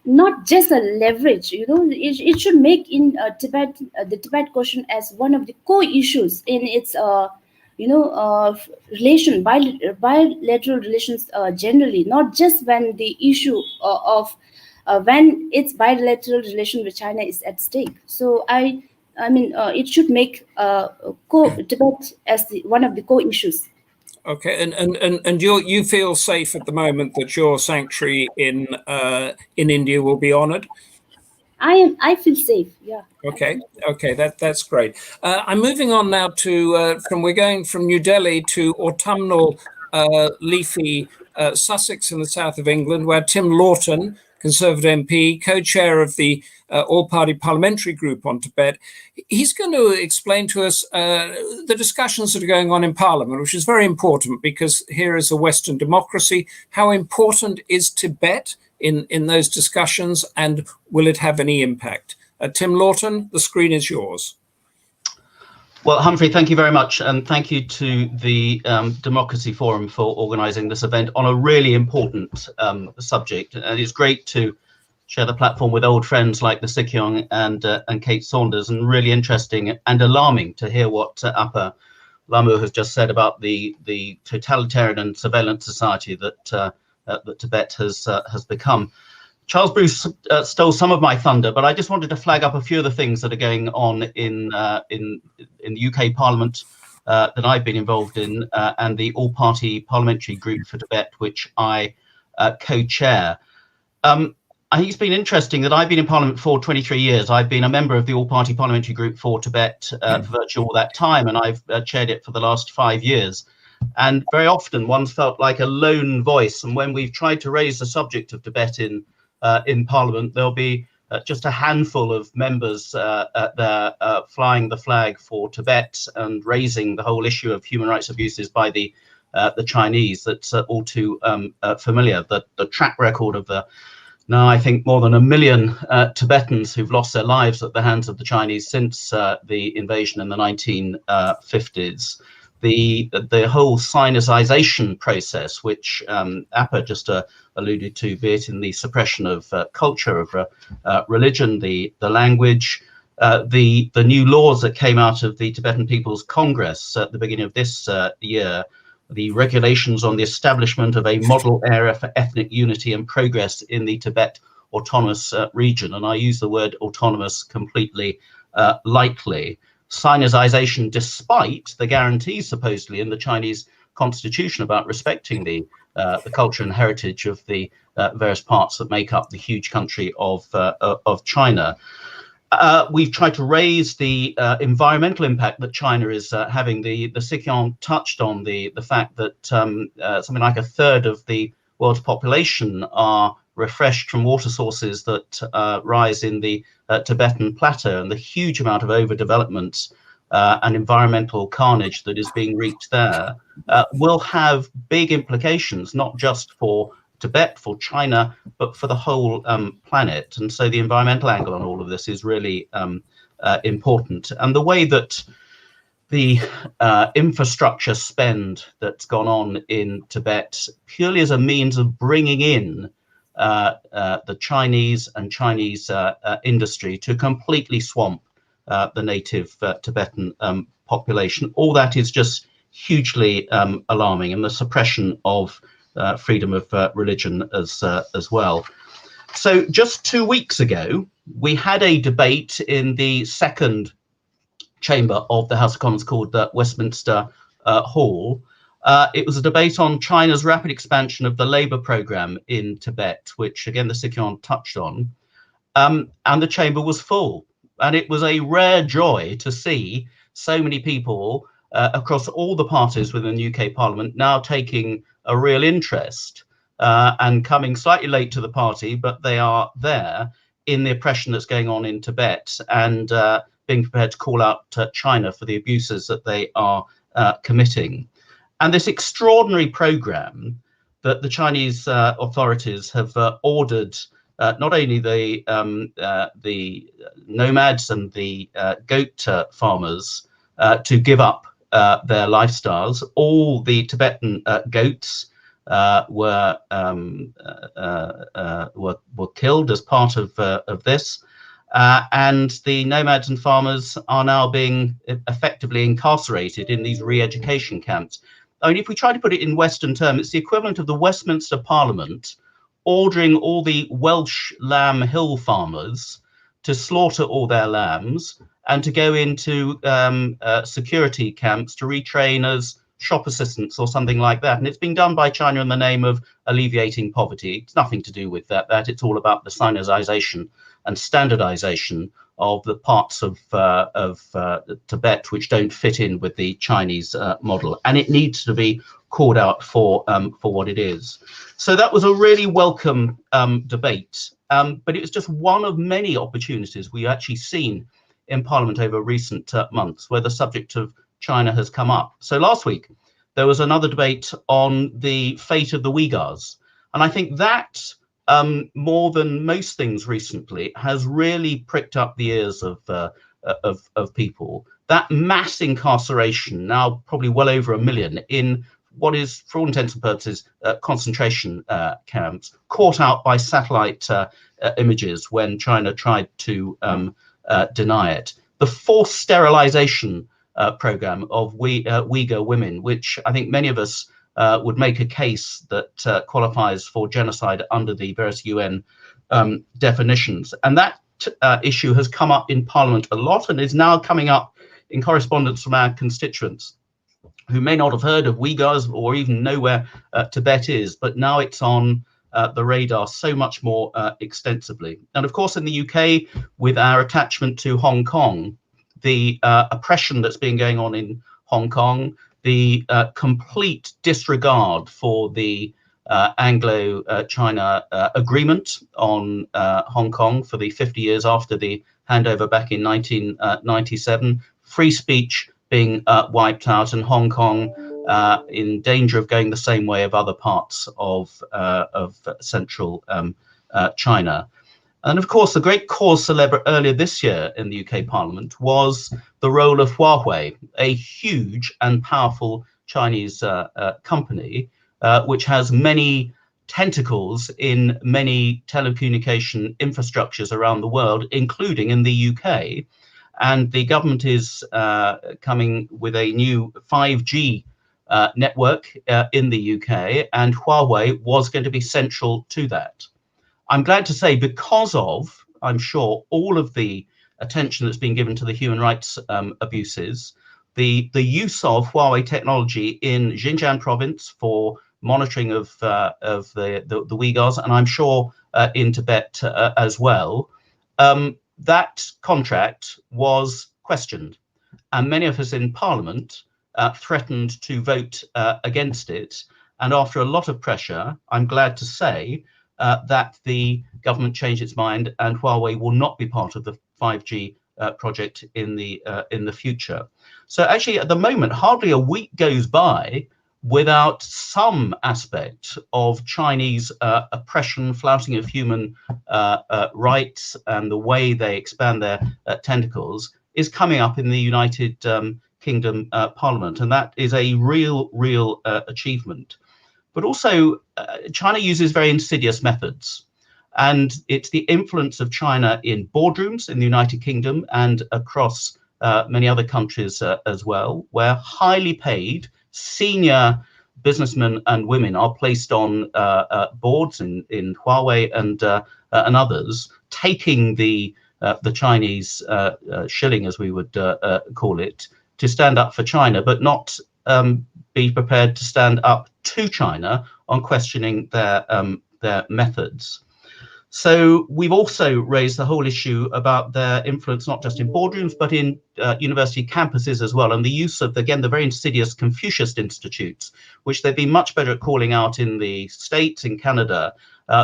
Not just a leverage, it should make in Tibet the Tibet question as one of the core issues in its bilateral relations generally, not just when the issue of when its bilateral relation with China is at stake. So I mean, it should make Tibet as one of the core issues. Okay, and you feel safe at the moment that your sanctuary in India will be honoured? I feel safe. Yeah. Okay, that's great. I'm moving on now to we're going from New Delhi to autumnal leafy Sussex in the south of England, where Tim Lawton, Conservative MP, co-chair of the all-party parliamentary group on Tibet, he's going to explain to us the discussions that are going on in Parliament, which is very important because here is a Western democracy. How important is Tibet in those discussions, and will it have any impact? Tim Lawton, the screen is yours. Well, Humphrey, thank you very much. And thank you to the Democracy Forum for organising this event on a really important subject. And it's great to share the platform with old friends like the Sikyong and Kate Saunders, and really interesting and alarming to hear what Upper Lhamo has just said about the totalitarian and surveillance society that Tibet has become. Charles Bruce stole some of my thunder, but I just wanted to flag up a few of the things that are going on in the UK Parliament that I've been involved in, and the all-party parliamentary group for Tibet, which I co-chair. I think it's been interesting that I've been in Parliament for 23 years. I've been a member of the all-party parliamentary group for Tibet for virtually all that time, and I've chaired it for the last 5 years. And very often one's felt like a lone voice, and when we've tried to raise the subject of Tibet in Parliament, there'll be just a handful of members there flying the flag for Tibet and raising the whole issue of human rights abuses by the Chinese. That's all too familiar. The track record of the now, I think, more than 1 million Tibetans who've lost their lives at the hands of the Chinese since the invasion in the 1950s. The whole Sinicization process, which Appa just alluded to, be it in the suppression of culture, of religion, the language, the new laws that came out of the Tibetan People's Congress at the beginning of this year, the regulations on the establishment of a model area for ethnic unity and progress in the Tibet autonomous region. And I use the word autonomous completely lightly. Sinicization, despite the guarantees supposedly in the Chinese constitution about respecting the culture and heritage of the various parts that make up the huge country of China. We've tried to raise the environmental impact that China is having. The Sikyong touched on the fact that something like 1/3 of the world's population are refreshed from water sources that rise in the Tibetan plateau, and the huge amount of overdevelopment and environmental carnage that is being wreaked there will have big implications, not just for Tibet, for China, but for the whole planet. And so the environmental angle on all of this is really important. And the way that the infrastructure spend that's gone on in Tibet purely as a means of bringing in the Chinese and Chinese industry to completely swamp the native Tibetan population. All that is just hugely alarming, and the suppression of freedom of religion as well. So just 2 weeks ago, we had a debate in the second chamber of the House of Commons called Westminster Hall. It was a debate on China's rapid expansion of the Labour programme in Tibet, which again the Sikyong touched on, and the chamber was full. And it was a rare joy to see so many people across all the parties within the UK Parliament now taking a real interest and coming slightly late to the party, but they are there in the oppression that's going on in Tibet, and being prepared to call out China for the abuses that they are committing. And this extraordinary program that the Chinese authorities have ordered not only the nomads and the goat farmers to give up their lifestyles. All the Tibetan goats were killed as part of this, and the nomads and farmers are now being effectively incarcerated in these re-education camps. I mean, if we try to put it in Western terms, it's the equivalent of the Westminster Parliament ordering all the Welsh lamb hill farmers to slaughter all their lambs and to go into security camps to retrain as shop assistants or something like that. And it's being done by China in the name of alleviating poverty. It's nothing to do with that. It's all about the Sinicization and standardization of the parts of Tibet which don't fit in with the Chinese model. And it needs to be called out for what it is. So that was a really welcome debate, but it was just one of many opportunities we've actually seen in Parliament over recent months where the subject of China has come up. So last week, there was another debate on the fate of the Uyghurs. And I think that, more than most things recently, has really pricked up the ears of people. That mass incarceration, now probably well over 1 million, in what is, for all intents and purposes, concentration camps, caught out by satellite images when China tried to deny it. The forced sterilization program of Uyghur women, which I think many of us would make a case that qualifies for genocide under the various UN definitions. And that issue has come up in Parliament a lot and is now coming up in correspondence from our constituents who may not have heard of Uyghurs or even know where Tibet is, but now it's on the radar so much more extensively. And of course, in the UK, with our attachment to Hong Kong, the oppression that's been going on in Hong Kong, the complete disregard for the Anglo-China agreement on Hong Kong for the 50 years after the handover back in 1997, free speech being wiped out, and Hong Kong in danger of going the same way of other parts of central China. And of course, the great cause célèbre earlier this year in the UK Parliament was the role of Huawei, a huge and powerful Chinese company, which has many tentacles in many telecommunication infrastructures around the world, including in the UK. And the government is coming with a new 5G network in the UK, and Huawei was going to be central to that. I'm glad to say, because of, I'm sure, all of the attention that's been given to the human rights abuses, the use of Huawei technology in Xinjiang province for monitoring of the Uyghurs, and I'm sure in Tibet as well, that contract was questioned, and many of us in Parliament threatened to vote against it. And after a lot of pressure, I'm glad to say that the government changed its mind, and Huawei will not be part of the 5G project in the future. So actually, at the moment, hardly a week goes by without some aspect of Chinese oppression, flouting of human rights, and the way they expand their tentacles is coming up in the United Kingdom Parliament. And that is a real achievement. But also, China uses very insidious methods. And it's the influence of China in boardrooms in the United Kingdom and across many other countries as well, where highly paid senior businessmen and women are placed on boards in Huawei and others, taking the Chinese shilling, as we would call it, to stand up for China, but not be prepared to stand up to China on questioning their methods. So we've also raised the whole issue about their influence, not just in boardrooms, but in university campuses as well, and the use of, again, the very insidious Confucius institutes, which they've been much better at calling out in the States, in Canada,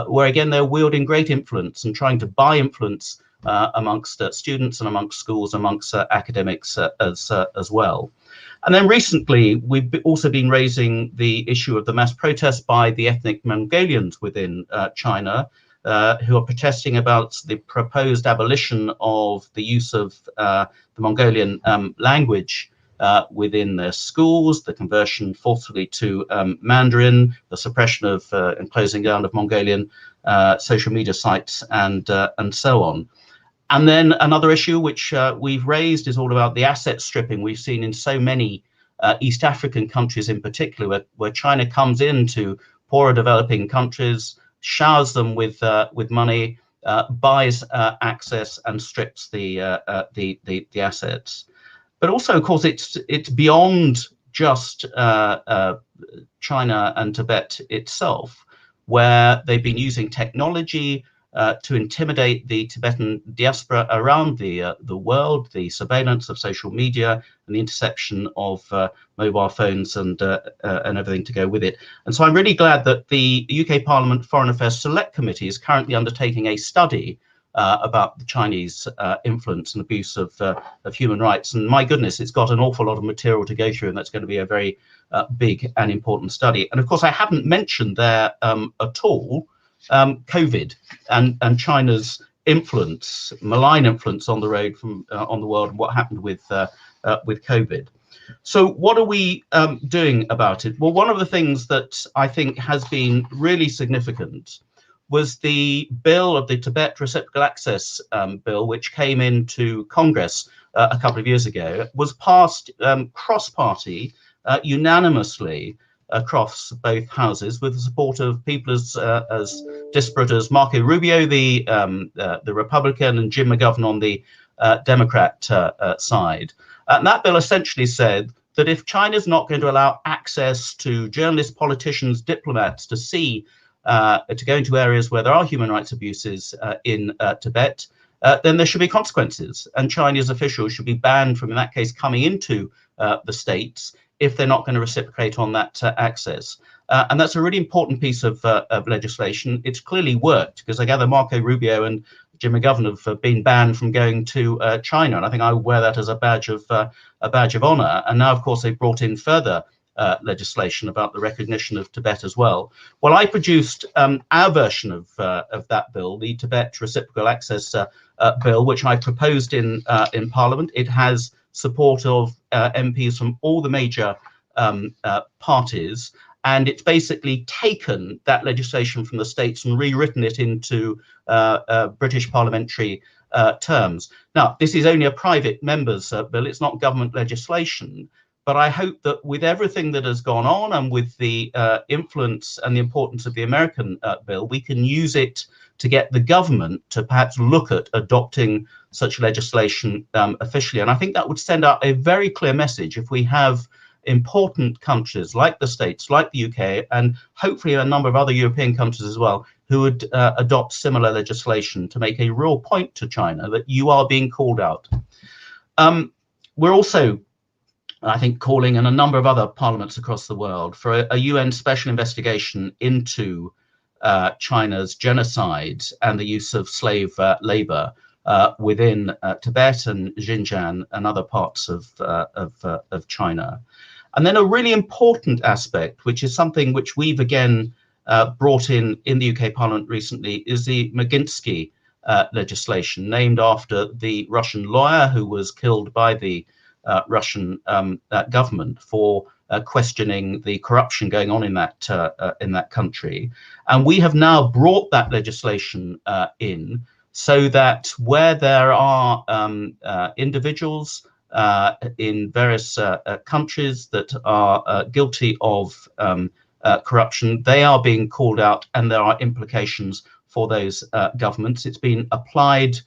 where, again, they're wielding great influence and trying to buy influence amongst students and amongst schools, amongst academics as well. And then recently, we've also been raising the issue of the mass protests by the ethnic Mongolians within China, who are protesting about the proposed abolition of the use of the Mongolian language within their schools, the conversion forcibly to Mandarin, the suppression of and closing down of Mongolian social media sites, and so on. And then another issue which we've raised is all about the asset stripping we've seen in so many East African countries in particular, where China comes into poorer developing countries, showers them with money, buys access, and strips the assets. But also, of course, it's beyond just China and Tibet itself, where they've been using technology to intimidate the Tibetan diaspora around the world, the surveillance of social media and the interception of mobile phones and everything to go with it. And so I'm really glad that the UK Parliament Foreign Affairs Select Committee is currently undertaking a study about the Chinese influence and abuse of human rights. And my goodness, it's got an awful lot of material to go through, and that's going to be a very big and important study. And of course, I haven't mentioned there at all COVID and China's influence, malign influence on the road from on the world, and what happened with COVID. So what are we doing about it? Well, one of the things that I think has been really significant was the bill of the Tibet Reciprocal Access Bill, which came into Congress a couple of years ago, was passed cross-party unanimously across both houses with the support of people as disparate as Marco Rubio, the Republican, and Jim McGovern on the Democrat side. And that bill essentially said that if China's not going to allow access to journalists, politicians, diplomats to see, to go into areas where there are human rights abuses in Tibet, then there should be consequences. And Chinese officials should be banned from, in that case, coming into the states if they're not going to reciprocate on that access. And that's a really important piece of legislation. It's clearly worked, because I gather Marco Rubio and Jim McGovern have been banned from going to China, and I think I would wear that as a badge of honor. And now, of course, they've brought in further legislation about the recognition of Tibet as well. Well, I produced our version of that bill, the Tibet Reciprocal Access Bill, which I proposed in Parliament. It has support of MPs from all the major parties, and it's basically taken that legislation from the states and rewritten it into British parliamentary terms. Now, this is only a private member's bill, it's not government legislation, but I hope that with everything that has gone on and with the influence and the importance of the American bill, we can use it to get the government to perhaps look at adopting such legislation officially. And I think that would send out a very clear message if we have important countries like the States, like the UK, and hopefully a number of other European countries as well, who would adopt similar legislation to make a real point to China that you are being called out. We're also, I think, calling in a number of other parliaments across the world for a UN special investigation into China's genocide and the use of slave labor within Tibet and Xinjiang and other parts of China. And then a really important aspect, which is something which we've again brought in the UK Parliament recently, is the Magnitsky legislation, named after the Russian lawyer who was killed by the Russian government for questioning the corruption going on in that country. And we have now brought that legislation in so that where there are individuals in various countries that are guilty of corruption, they are being called out, and there are implications for those governments. It's been applied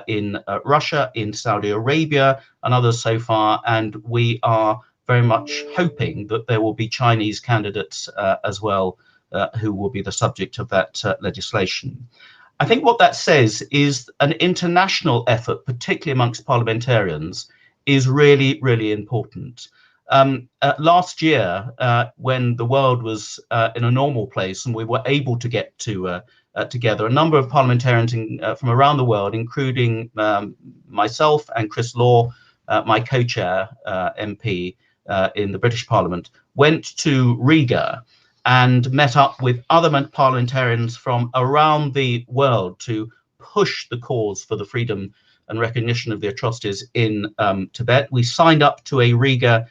in Russia, in Saudi Arabia, and others so far, and we are very much hoping that there will be Chinese candidates as well who will be the subject of that legislation. I think what that says is an international effort, particularly amongst parliamentarians, is really, really important. Last year, when the world was in a normal place and we were able to get together, a number of parliamentarians from around the world, including myself and Chris Law, my co-chair MP in the British Parliament, went to Riga and met up with other parliamentarians from around the world to push the cause for the freedom and recognition of the atrocities in Tibet. We signed up to a Riga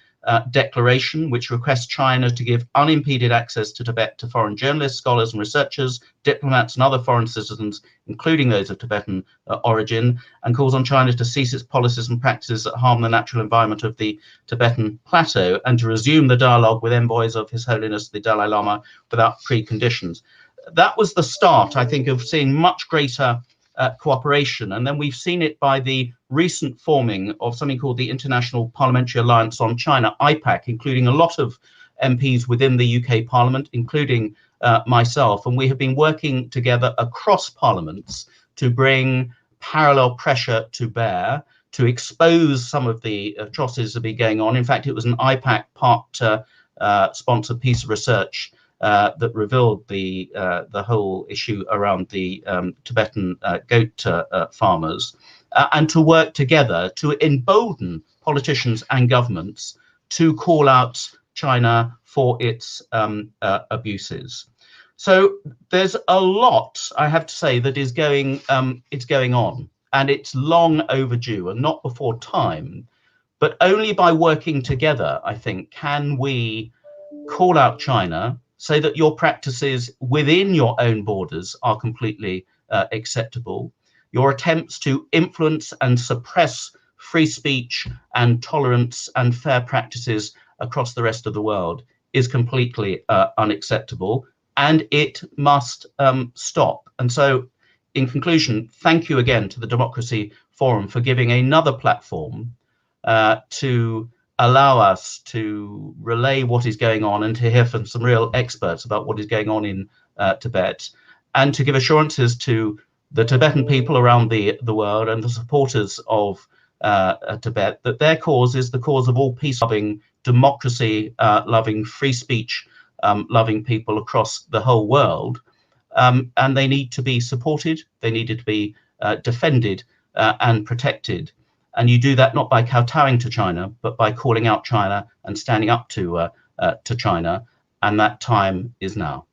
declaration which requests China to give unimpeded access to Tibet to foreign journalists, scholars and researchers, diplomats and other foreign citizens, including those of Tibetan origin, and calls on China to cease its policies and practices that harm the natural environment of the Tibetan plateau and to resume the dialogue with envoys of His Holiness the Dalai Lama without preconditions. That was the start, I think, of seeing much greater cooperation. And then we've seen it by the recent forming of something called the International Parliamentary Alliance on China, IPAC, including a lot of MPs within the UK Parliament, including myself. And we have been working together across parliaments to bring parallel pressure to bear, to expose some of the atrocities that have been going on. In fact, it was an IPAC sponsored piece of research that revealed the whole issue around the Tibetan goat farmers, and to work together to embolden politicians and governments to call out China for its abuses. So there's a lot, I have to say, that is going on, and it's long overdue and not before time. But only by working together, I think, can we call out China, say that your practices within your own borders are completely acceptable. Your attempts to influence and suppress free speech and tolerance and fair practices across the rest of the world is completely unacceptable, and it must stop. And so, in conclusion, thank you again to the Democracy Forum for giving another platform to allow us to relay what is going on and to hear from some real experts about what is going on in Tibet, and to give assurances to the Tibetan people around the world and the supporters of Tibet that their cause is the cause of all peace-loving, democracy-loving, free speech loving people across the whole world. And they need to be supported, they needed to be defended and protected. And you do that not by kowtowing to China, but by calling out China and standing up to China. And that time is now.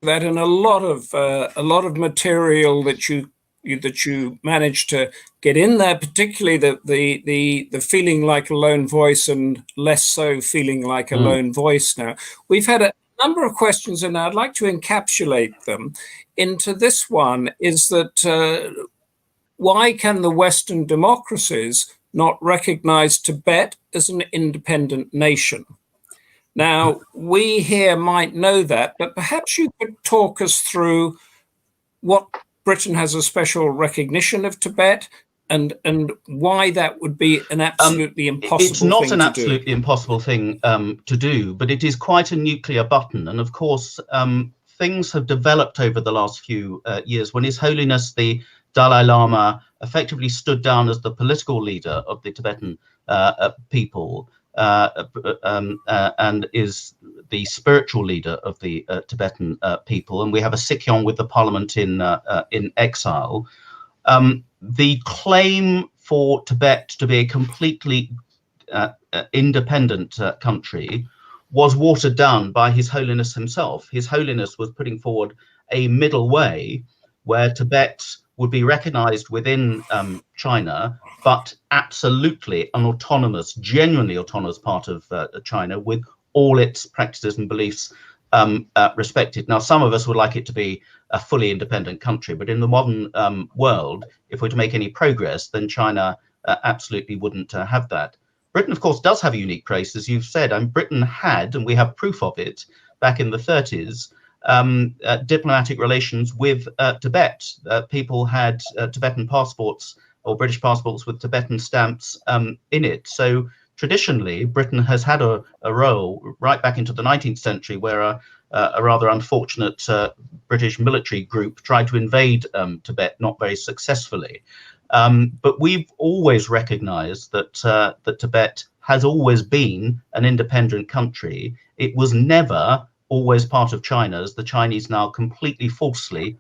That in a lot of material that you managed to get in there, particularly the feeling like a lone voice and less so feeling like a lone voice now. We've had a number of questions, and I'd like to encapsulate them into this one, is that why can the Western democracies not recognize Tibet as an independent nation? Now, we here might know that, but perhaps you could talk us through what Britain has a special recognition of Tibet, and why that would be an absolutely impossible thing to do. It's not an absolutely impossible thing to do, but it is quite a nuclear button. And of course, things have developed over the last few years when His Holiness the Dalai Lama effectively stood down as the political leader of the Tibetan people, and is the spiritual leader of the Tibetan people. And we have a Sikyong with the parliament in exile. The claim for Tibet to be a completely independent country was watered down by His Holiness himself. His Holiness was putting forward a middle way where Tibet would be recognized within China, but absolutely an autonomous, genuinely autonomous part of China, with all its practices and beliefs respected. Now, some of us would like it to be a fully independent country, but in the modern world, if we're to make any progress, then China absolutely wouldn't have that. Britain, of course, does have a unique place, as you've said. Britain had, and we have proof of it, back in the 30s, diplomatic relations with Tibet. People had Tibetan passports or British passports with Tibetan stamps in it. So traditionally, Britain has had a role right back into the 19th century where a rather unfortunate British military group tried to invade Tibet, not very successfully. But we've always recognized that Tibet has always been an independent country. It was never always part of China, as the Chinese now completely falsely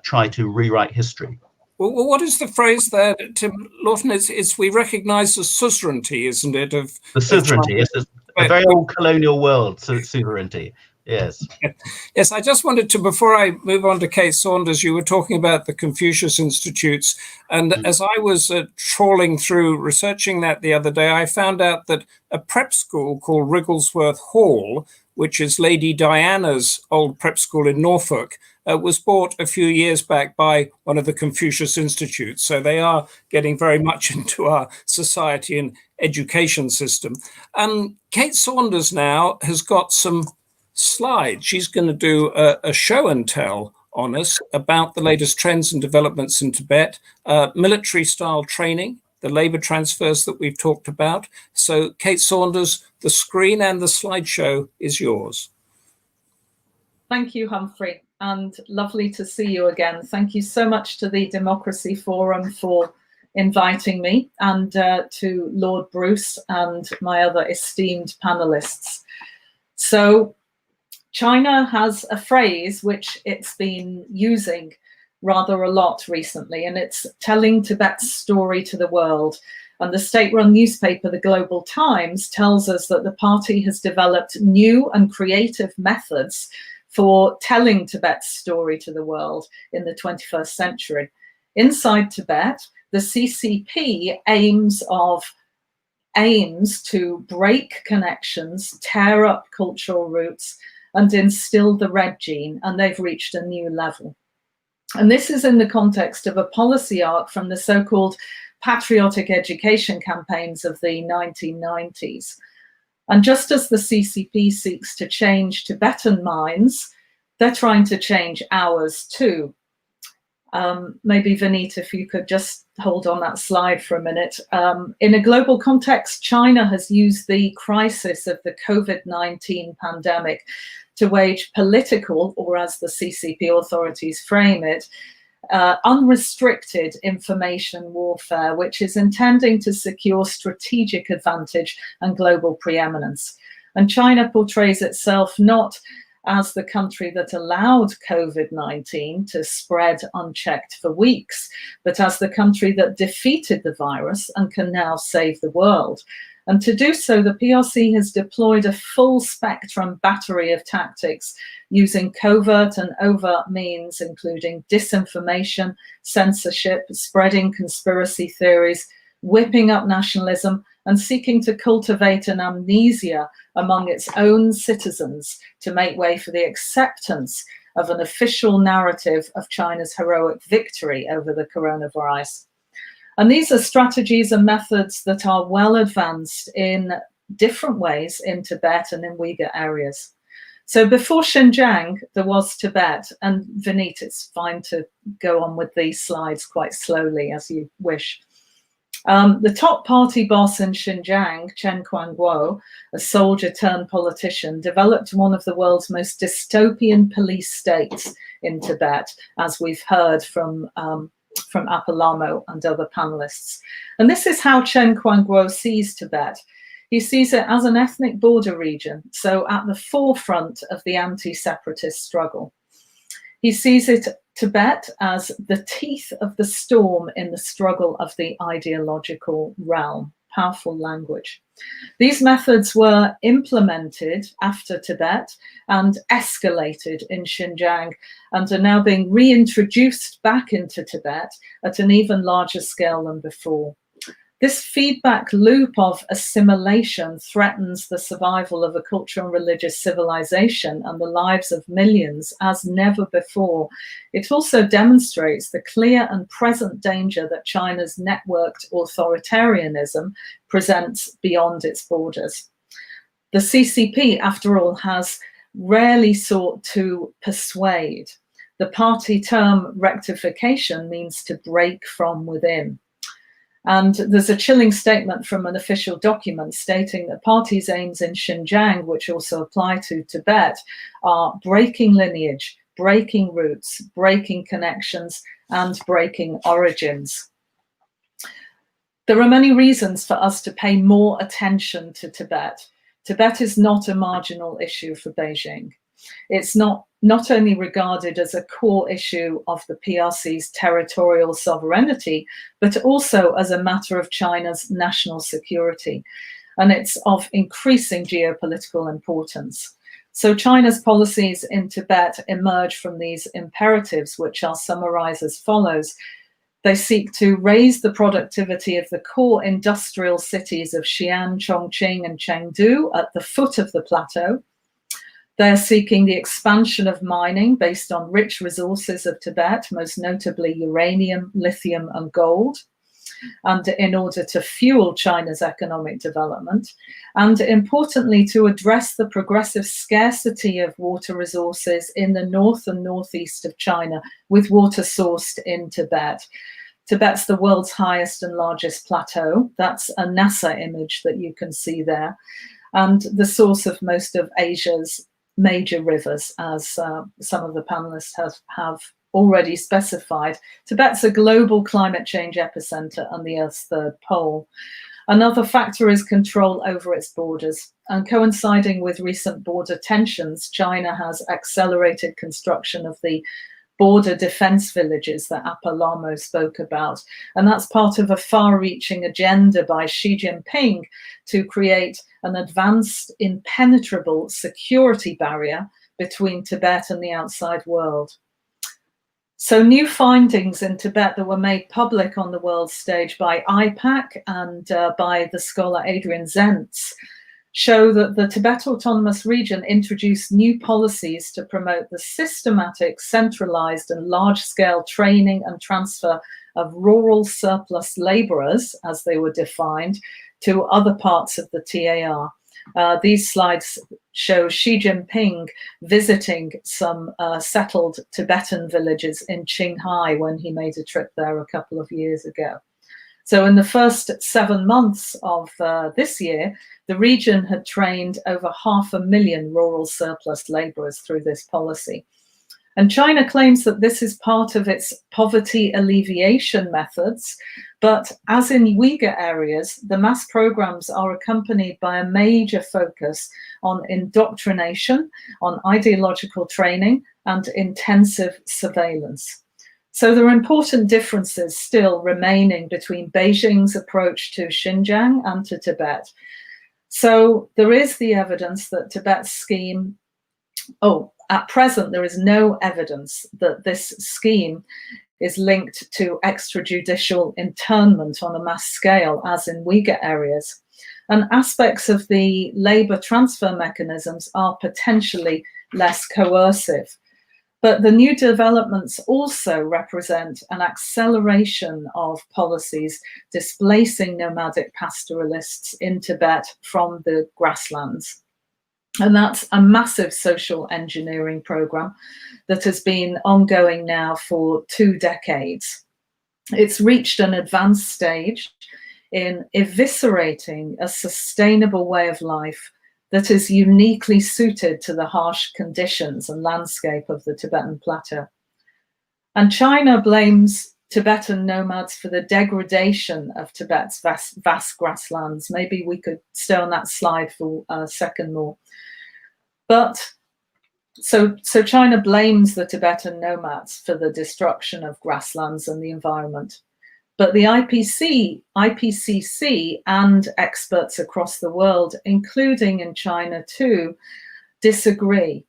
try to rewrite history. Well, what is the phrase there, Tim Lawton? Is we recognise the suzerainty, isn't it? Of the suzerainty, yes, a very old colonial world, suzerainty. Yes. Yes, I just wanted to, before I move on to Kate Saunders, you were talking about the Confucius Institutes. And as I was trawling through, researching that the other day, I found out that a prep school called Wrigglesworth Hall, which is Lady Diana's old prep school in Norfolk, was bought a few years back by one of the Confucius Institutes. So they are getting very much into our society and education system. Kate Saunders now has got some slide. She's going to do a show and tell on us about the latest trends and developments in Tibet, military style training, the labor transfers that we've talked about. So Kate Saunders, the screen and the slideshow is yours. Thank you, Humphrey, and lovely to see you again. Thank you so much to the Democracy Forum for inviting me, and to Lord Bruce and my other esteemed panelists. So China has a phrase which it's been using rather a lot recently, and it's telling Tibet's story to the world. And the state-run newspaper, the Global Times, tells us that the party has developed new and creative methods for telling Tibet's story to the world in the 21st century. Inside Tibet, the CCP aims to break connections, tear up cultural roots, and instill the red gene, and they've reached a new level. And this is in the context of a policy arc from the so-called patriotic education campaigns of the 1990s. And just as the CCP seeks to change Tibetan minds, they're trying to change ours too. Maybe Vineet, if you could just hold on that slide for a minute. In a global context, China has used the crisis of the COVID-19 pandemic to wage political, or as the CCP authorities frame it, unrestricted information warfare, which is intending to secure strategic advantage and global preeminence. And China portrays itself not as the country that allowed COVID-19 to spread unchecked for weeks, but as the country that defeated the virus and can now save the world. And to do so, the PRC has deployed a full spectrum battery of tactics using covert and overt means, including disinformation, censorship, spreading conspiracy theories, whipping up nationalism, and seeking to cultivate an amnesia among its own citizens to make way for the acceptance of an official narrative of China's heroic victory over the coronavirus. And these are strategies and methods that are well advanced in different ways in Tibet and in Uyghur areas. So before Xinjiang, there was Tibet, and Vineet, it's fine to go on with these slides quite slowly as you wish. The top party boss in Xinjiang, Chen Quanguo, a soldier turned politician, developed one of the world's most dystopian police states in Tibet, as we've heard from Lhamo and other panelists. And this is how Chen Quanguo sees Tibet. He sees it as an ethnic border region, so at the forefront of the anti-separatist struggle. He sees Tibet as the teeth of the storm in the struggle of the ideological realm. Powerful language. These methods were implemented after Tibet and escalated in Xinjiang, and are now being reintroduced back into Tibet at an even larger scale than before. This feedback loop of assimilation threatens the survival of a cultural and religious civilization and the lives of millions as never before. It also demonstrates the clear and present danger that China's networked authoritarianism presents beyond its borders. The CCP, after all, has rarely sought to persuade. The party term rectification means to break from within. And there's a chilling statement from an official document stating that party's aims in Xinjiang, which also apply to Tibet, are breaking lineage, breaking roots, breaking connections, and breaking origins. There are many reasons for us to pay more attention to Tibet. Tibet is not a marginal issue for Beijing. It's not only regarded as a core issue of the PRC's territorial sovereignty, but also as a matter of China's national security. And it's of increasing geopolitical importance. So China's policies in Tibet emerge from these imperatives, which I'll summarize as follows. They seek to raise the productivity of the core industrial cities of Xi'an, Chongqing, and Chengdu at the foot of the plateau. They're seeking the expansion of mining based on rich resources of Tibet, most notably uranium, lithium, and gold. and in order to fuel China's economic development, and importantly, to address the progressive scarcity of water resources in the north and northeast of China, with water sourced in Tibet. Tibet's the world's highest and largest plateau. That's a NASA image that you can see there, and the source of most of Asia's major rivers, as some of the panelists have already specified. Tibet's a global climate change epicenter and the Earth's third pole. Another factor is control over its borders, and coinciding with recent border tensions, China has accelerated construction of the border defense villages that Lhamo spoke about. And that's part of a far-reaching agenda by Xi Jinping to create an advanced, impenetrable security barrier between Tibet and the outside world. So new findings in Tibet that were made public on the world stage by IPAC and by the scholar Adrian Zentz show that the Tibet Autonomous Region introduced new policies to promote the systematic, centralized and large-scale training and transfer of rural surplus laborers, as they were defined, to other parts of the TAR. These slides show Xi Jinping visiting some settled Tibetan villages in Qinghai when he made a trip there a couple of years ago. So in the first 7 months of this year, the region had trained over 500,000 rural surplus laborers through this policy. And China claims that this is part of its poverty alleviation methods, but as in Uyghur areas, the mass programs are accompanied by a major focus on indoctrination, on ideological training, and intensive surveillance. So there are important differences still remaining between Beijing's approach to Xinjiang and to Tibet. So there is the evidence that Tibet's scheme, at present, there is no evidence that this scheme is linked to extrajudicial internment on a mass scale, as in Uyghur areas. And aspects of the labor transfer mechanisms are potentially less coercive. But the new developments also represent an acceleration of policies displacing nomadic pastoralists in Tibet from the grasslands. And that's a massive social engineering program that has been ongoing now for 2 decades. It's reached an advanced stage in eviscerating a sustainable way of life that is uniquely suited to the harsh conditions and landscape of the Tibetan plateau. And China blames Tibetan nomads for the degradation of Tibet's vast grasslands. Maybe we could stay on that slide for a second more. But so China blames the Tibetan nomads for the destruction of grasslands and the environment. But the IPCC and experts across the world, including in China too, disagree.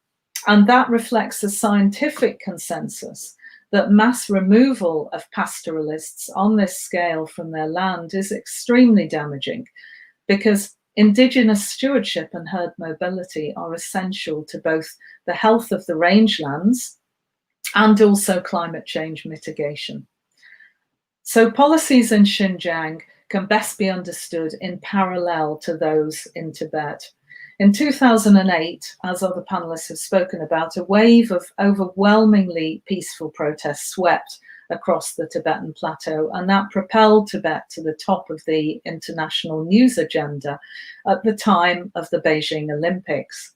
And that reflects a scientific consensus that mass removal of pastoralists on this scale from their land is extremely damaging, because indigenous stewardship and herd mobility are essential to both the health of the rangelands and also climate change mitigation. So policies in Xinjiang can best be understood in parallel to those in Tibet. In 2008, as other panelists have spoken about, a wave of overwhelmingly peaceful protests swept across the Tibetan plateau, and that propelled Tibet to the top of the international news agenda at the time of the Beijing Olympics.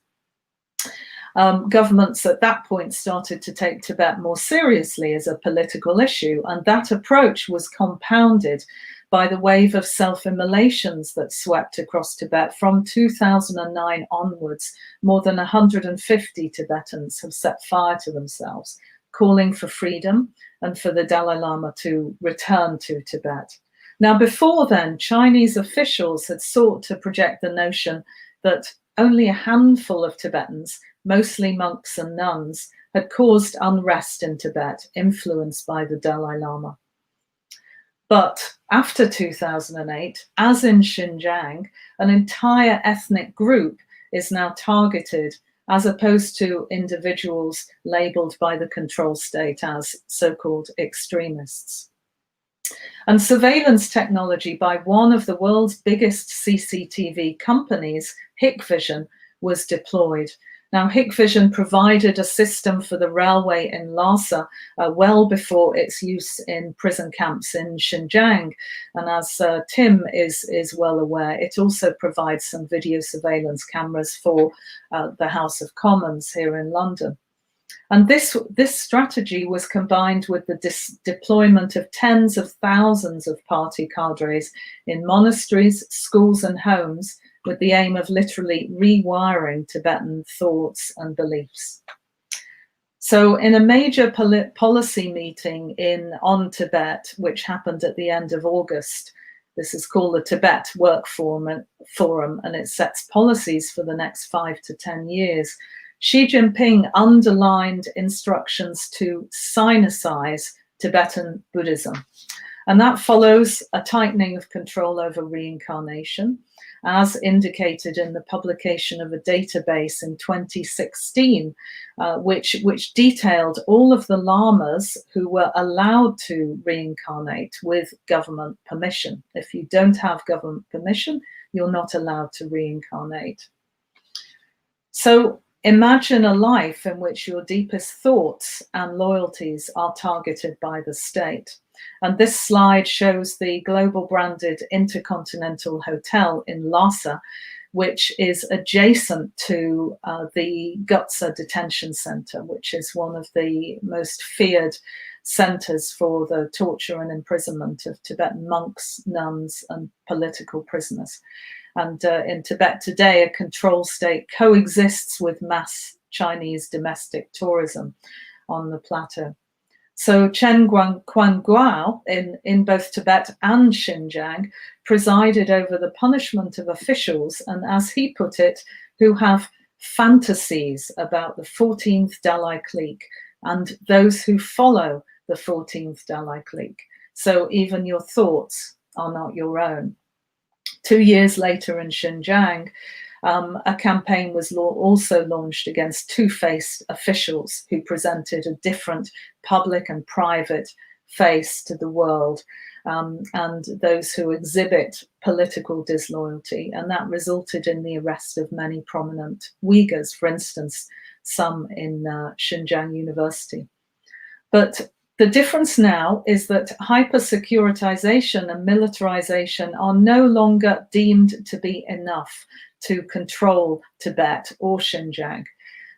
Governments at that point started to take Tibet more seriously as a political issue, and that approach was compounded by the wave of self-immolations that swept across Tibet from 2009 onwards. More than 150 Tibetans have set fire to themselves, calling for freedom and for the Dalai Lama to return to Tibet. Now, before then, Chinese officials had sought to project the notion that only a handful of Tibetans, mostly monks and nuns, had caused unrest in Tibet, influenced by the Dalai Lama. But after 2008, as in Xinjiang, an entire ethnic group is now targeted, as opposed to individuals labeled by the control state as so-called extremists. And surveillance technology by one of the world's biggest CCTV companies, Hikvision, was deployed. Now, Hikvision provided a system for the railway in Lhasa well before its use in prison camps in Xinjiang. And as Tim is well aware, it also provides some video surveillance cameras for the House of Commons here in London. And this strategy was combined with the deployment of tens of thousands of party cadres in monasteries, schools and homes, with the aim of literally rewiring Tibetan thoughts and beliefs. So in a major policy meeting on Tibet, which happened at the end of August, this is called the Tibet Work Forum, and it sets policies for the next 5 to 10 years. Xi Jinping underlined instructions to Sinicize Tibetan Buddhism. And that follows a tightening of control over reincarnation, as indicated in the publication of a database in 2016, which detailed all of the lamas who were allowed to reincarnate with government permission. If you don't have government permission, you're not allowed to reincarnate. So imagine a life in which your deepest thoughts and loyalties are targeted by the state. And this slide shows the global branded Intercontinental Hotel in Lhasa, which is adjacent to the Gutsa Detention Center, which is one of the most feared centers for the torture and imprisonment of Tibetan monks, nuns, and political prisoners. And in Tibet today, a control state coexists with mass Chinese domestic tourism on the plateau. So Chen Guangguo in both Tibet and Xinjiang presided over the punishment of officials, and as he put it, who have fantasies about the 14th Dalai clique and those who follow the 14th Dalai clique. So even your thoughts are not your own. 2 years later in Xinjiang, a campaign was also launched against two-faced officials who presented a different public and private face to the world, and those who exhibit political disloyalty. And that resulted in the arrest of many prominent Uyghurs, for instance, some in Xinjiang University. But the difference now is that hyper-securitization and militarization are no longer deemed to be enough to control Tibet or Xinjiang.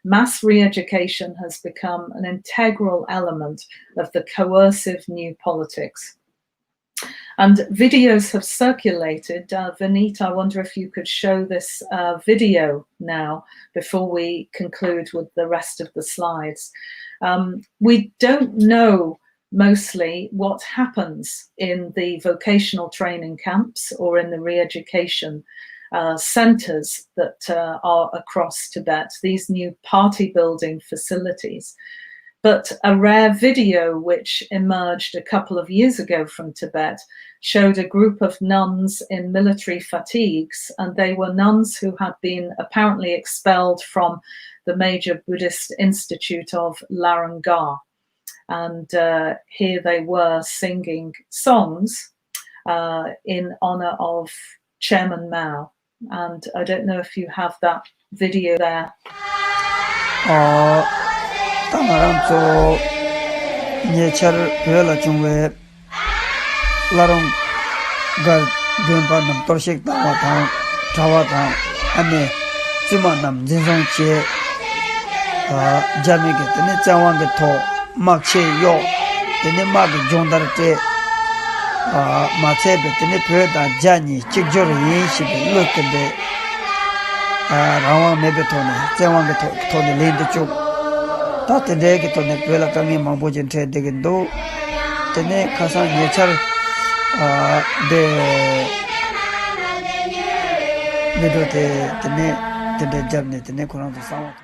Mass re-education has become an integral element of the coercive new politics. And videos have circulated. Vineet, I wonder if you could show this video now before we conclude with the rest of the slides. We don't know mostly what happens in the vocational training camps or in the re-education centers that are across Tibet, these new party building facilities. But a rare video which emerged a couple of years ago from Tibet showed a group of nuns in military fatigues, and they were nuns who had been apparently expelled from the major Buddhist institute of Larangar. And here they were singing songs in honor of Chairman Mao. And I don't know if you have that video there. Tamaranzo Nechar Vela Chungwe Larong Gar Gumpanam Torshik Tawatan Tawatan Ane Zumanam Jinsong Che Jamike Tene Chawang To Makche Yo Tene Mag Jondarte Matsebe Tene Peda Jani Chikjor Yinshi Look at the Rawan Mebetone Chawang Tone Lady Chuk Tade ke tone pela kangi mabojin the degendo tene khasan yechar de medote tene jamne tene koran sawa.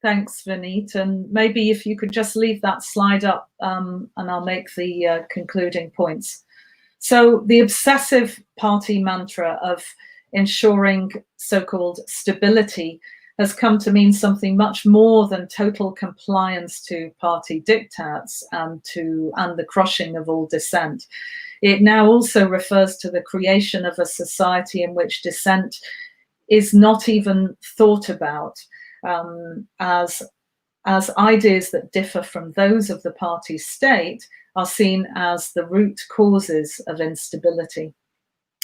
Thanks, Vineet. And maybe if you could just leave that slide up and I'll make the concluding points. So the obsessive party mantra of ensuring so-called stability has come to mean something much more than total compliance to party diktats and the crushing of all dissent. It now also refers to the creation of a society in which dissent is not even thought about, as ideas that differ from those of the party state are seen as the root causes of instability.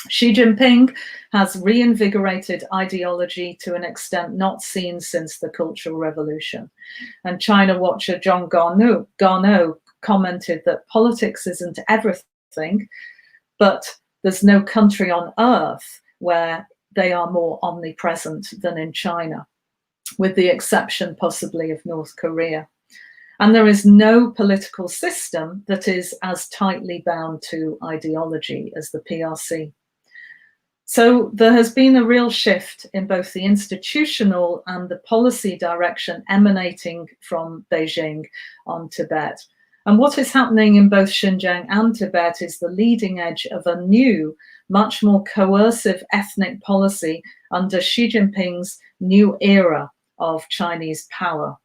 Xi Jinping has reinvigorated ideology to an extent not seen since the Cultural Revolution. And China watcher John Garneau commented that politics isn't everything, but there's no country on earth where they are more omnipresent than in China, with the exception possibly of North Korea. And there is no political system that is as tightly bound to ideology as the PRC. So there has been a real shift in both the institutional and the policy direction emanating from Beijing on Tibet. And what is happening in both Xinjiang and Tibet is the leading edge of a new, much more coercive ethnic policy under Xi Jinping's new era of Chinese power.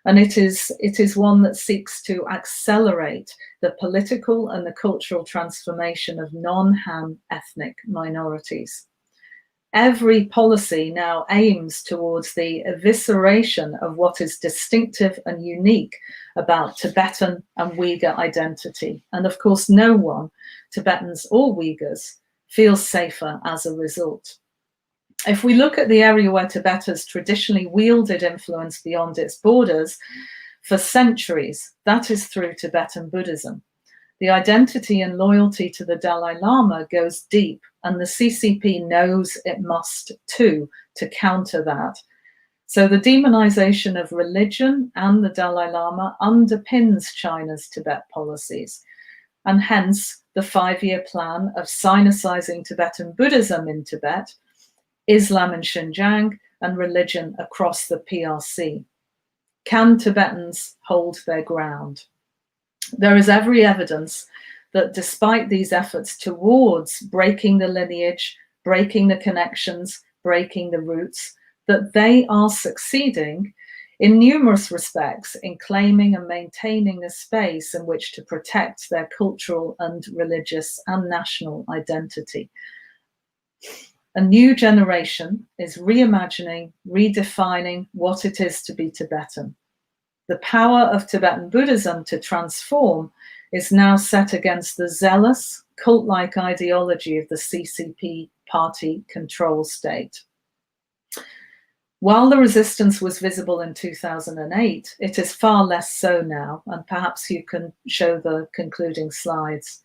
And it is one that seeks to accelerate the political and the cultural transformation of non-Han ethnic minorities. Every policy now aims towards the evisceration of what is distinctive and unique about Tibetan and Uyghur identity. And of course, no one, Tibetans or Uyghurs, feels safer as a result. If we look at the area where Tibet has traditionally wielded influence beyond its borders for centuries, that is through Tibetan Buddhism. The identity and loyalty to the Dalai Lama goes deep, and the CCP knows it must too, to counter that. So the demonization of religion and the Dalai Lama underpins China's Tibet policies, and hence the 5-year plan of Sinicizing Tibetan Buddhism in Tibet, Islam in Xinjiang, and religion across the PRC. Can Tibetans hold their ground? There is every evidence that despite these efforts towards breaking the lineage, breaking the connections, breaking the roots, that they are succeeding in numerous respects in claiming and maintaining a space in which to protect their cultural and religious and national identity. A new generation is reimagining, redefining what it is to be Tibetan. The power of Tibetan Buddhism to transform is now set against the zealous, cult-like ideology of the CCP party control state. While the resistance was visible in 2008, it is far less so now, and perhaps you can show the concluding slides.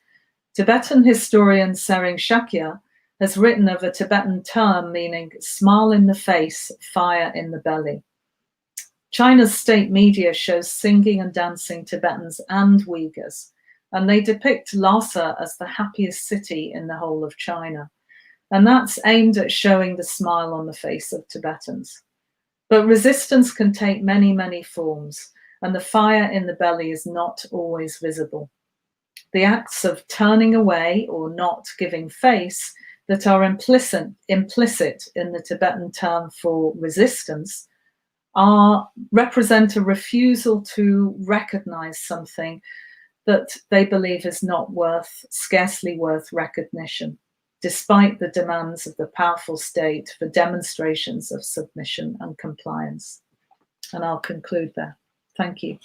Tibetan historian Tsering Shakya has written of a Tibetan term meaning smile in the face, fire in the belly. China's state media shows singing and dancing Tibetans and Uyghurs, and they depict Lhasa as the happiest city in the whole of China. And that's aimed at showing the smile on the face of Tibetans. But resistance can take many, many forms, and the fire in the belly is not always visible. The acts of turning away or not giving face that are implicit in the Tibetan term for resistance represent a refusal to recognize something that they believe is not scarcely worth recognition, despite the demands of the powerful state for demonstrations of submission and compliance. And I'll conclude there. Thank you.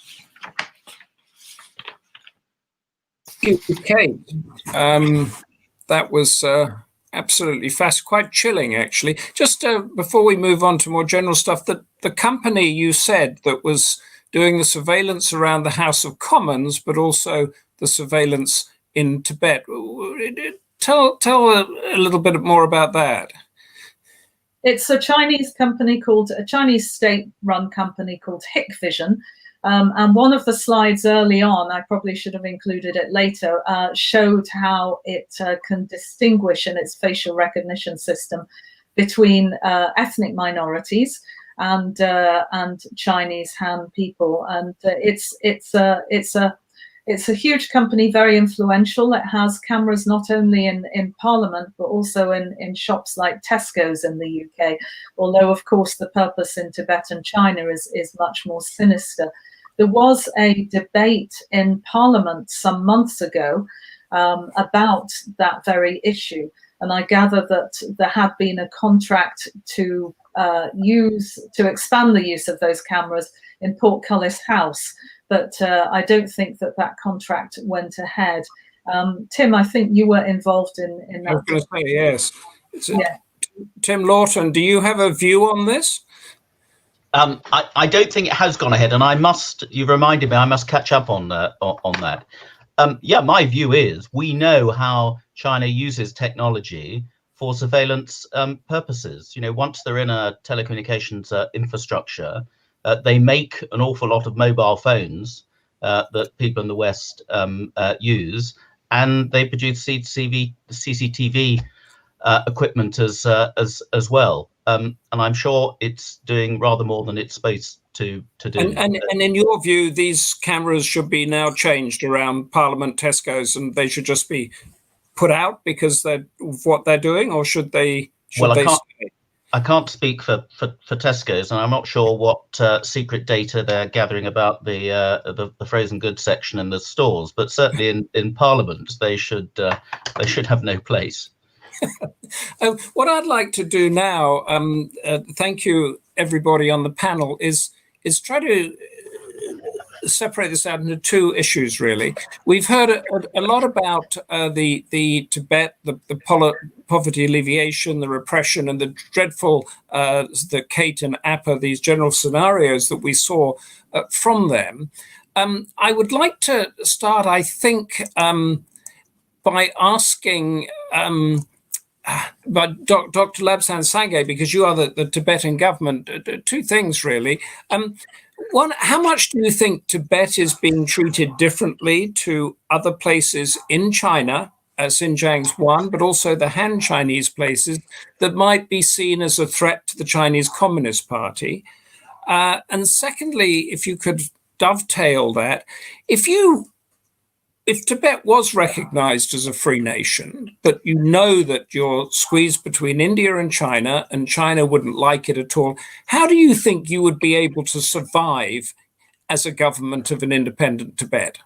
Thank you, Kate. That was absolutely fast, quite chilling, actually. Just before we move on to more general stuff, the company you said that was doing the surveillance around the House of Commons, but also the surveillance in Tibet. Tell a little bit more about that. It's a Chinese company a Chinese state-run company called Hikvision. And one of the slides early on, I probably should have included it later, showed how it can distinguish in its facial recognition system between ethnic minorities and Chinese Han people. And it's a It's a huge company, very influential. It has cameras not only in Parliament, but also in shops like Tesco's in the UK, although, of course, the purpose in Tibet and China is much more sinister. There was a debate in Parliament some months ago about that very issue. And I gather that there had been a contract to expand the use of those cameras in Portcullis House. But I don't think that contract went ahead. Tim, I think you were involved in that. I was going to say, yes. So, yeah. Tim Lawton, do you have a view on this? I don't think it has gone ahead, and you've reminded me, I must catch up on that. Yeah, my view is we know how China uses technology for surveillance purposes. Once they're in a telecommunications infrastructure, they make an awful lot of mobile phones that people in the West use, and they produce CCTV equipment as well. And I'm sure it's doing rather more than it's supposed to do. And in your view, these cameras should be now changed around Parliament, Tesco's, and they should just be put out because of what they're doing, or should they? I can't speak for Tesco's, and I'm not sure what secret data they're gathering about the frozen goods section in the stores. But certainly in Parliament, they should have no place. What I'd like to do now, thank you everybody on the panel, is try to separate this out into two issues, really. We've heard a lot about the Tibet, the poverty alleviation, the repression, and the dreadful, the Kate and Appa, these general scenarios that we saw from them. I would like to start, I think, by asking but Dr. Lobsang Sangay, because you are the Tibetan government, two things really. One, how much do you think Tibet is being treated differently to other places in China, Xinjiang's one, but also the Han Chinese places that might be seen as a threat to the Chinese Communist Party? And secondly, if you could dovetail that, if Tibet was recognized as a free nation, but you know that you're squeezed between India and China wouldn't like it at all, how do you think you would be able to survive as a government of an independent Tibet?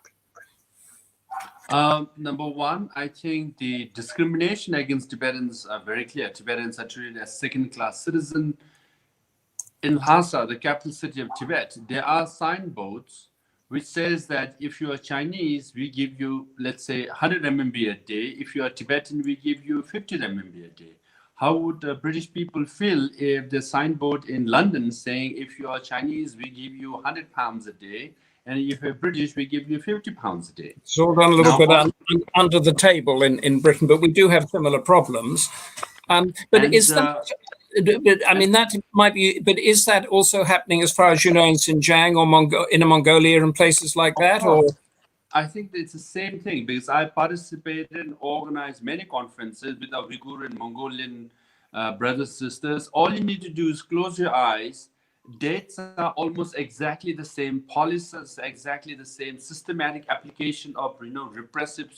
Number one, I think the discrimination against Tibetans are very clear. Tibetans are treated as second-class citizens. In Lhasa, the capital city of Tibet, there are signboards which says that if you are Chinese, we give you, let's say, 100 RMB a day. If you are Tibetan, we give you 50 RMB a day. How would British people feel if the signboard in London saying, if you are Chinese, we give you 100 pounds a day, and if you're British, we give you 50 pounds a day? It's all done a little bit under the table in Britain, but we do have similar problems. But is that... I mean, that might be, but is that also happening as far as you know in Xinjiang or in Mongolia and places like that? Or I think it's the same thing, because I participated and organized many conferences with our Uyghur and Mongolian brothers, sisters. All you need to do is close your eyes. Dates are almost exactly the same. Policies are exactly the same. Systematic application of, repressive,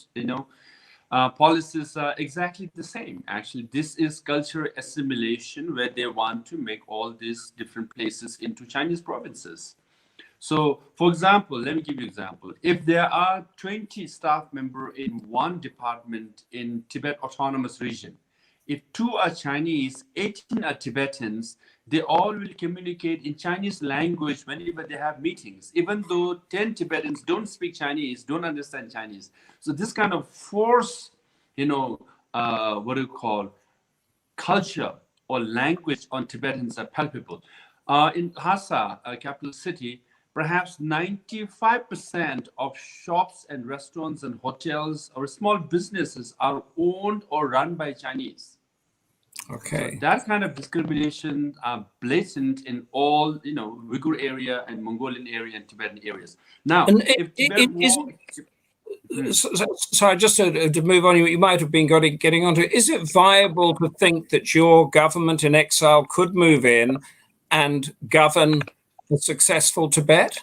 policies are exactly the same. Actually, this is cultural assimilation, where they want to make all these different places into Chinese provinces. So, for example, let me give you an example. If there are 20 staff members in one department in Tibet Autonomous Region, if 2 are Chinese, 18 are Tibetans, they all will communicate in Chinese language whenever they have meetings, even though 10 Tibetans don't speak Chinese, don't understand Chinese. So this kind of force, culture or language on Tibetans are palpable. In Lhasa, a capital city, perhaps 95% of shops and restaurants and hotels or small businesses are owned or run by Chinese. Okay. So that kind of discrimination are blatant in all, Uyghur area and Mongolian area and Tibetan areas. Now, sorry, just to move on, you might have been getting onto it. Is it viable to think that your government in exile could move in and govern a successful Tibet?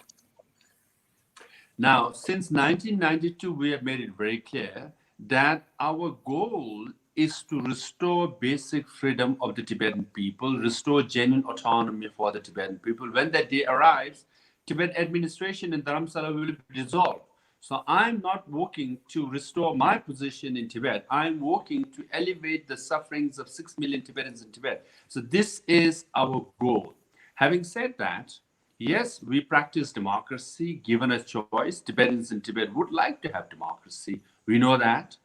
Now, since 1992, we have made it very clear that our goal is to restore basic freedom of the Tibetan people, restore genuine autonomy for the Tibetan people. When that day arrives, Tibet administration in Dharamsala will be dissolved. So I'm not working to restore my position in Tibet. I'm working to elevate the sufferings of 6 million Tibetans in Tibet. So this is our goal. Having said that, yes, we practice democracy given a choice. Tibetans in Tibet would like to have democracy. We know that.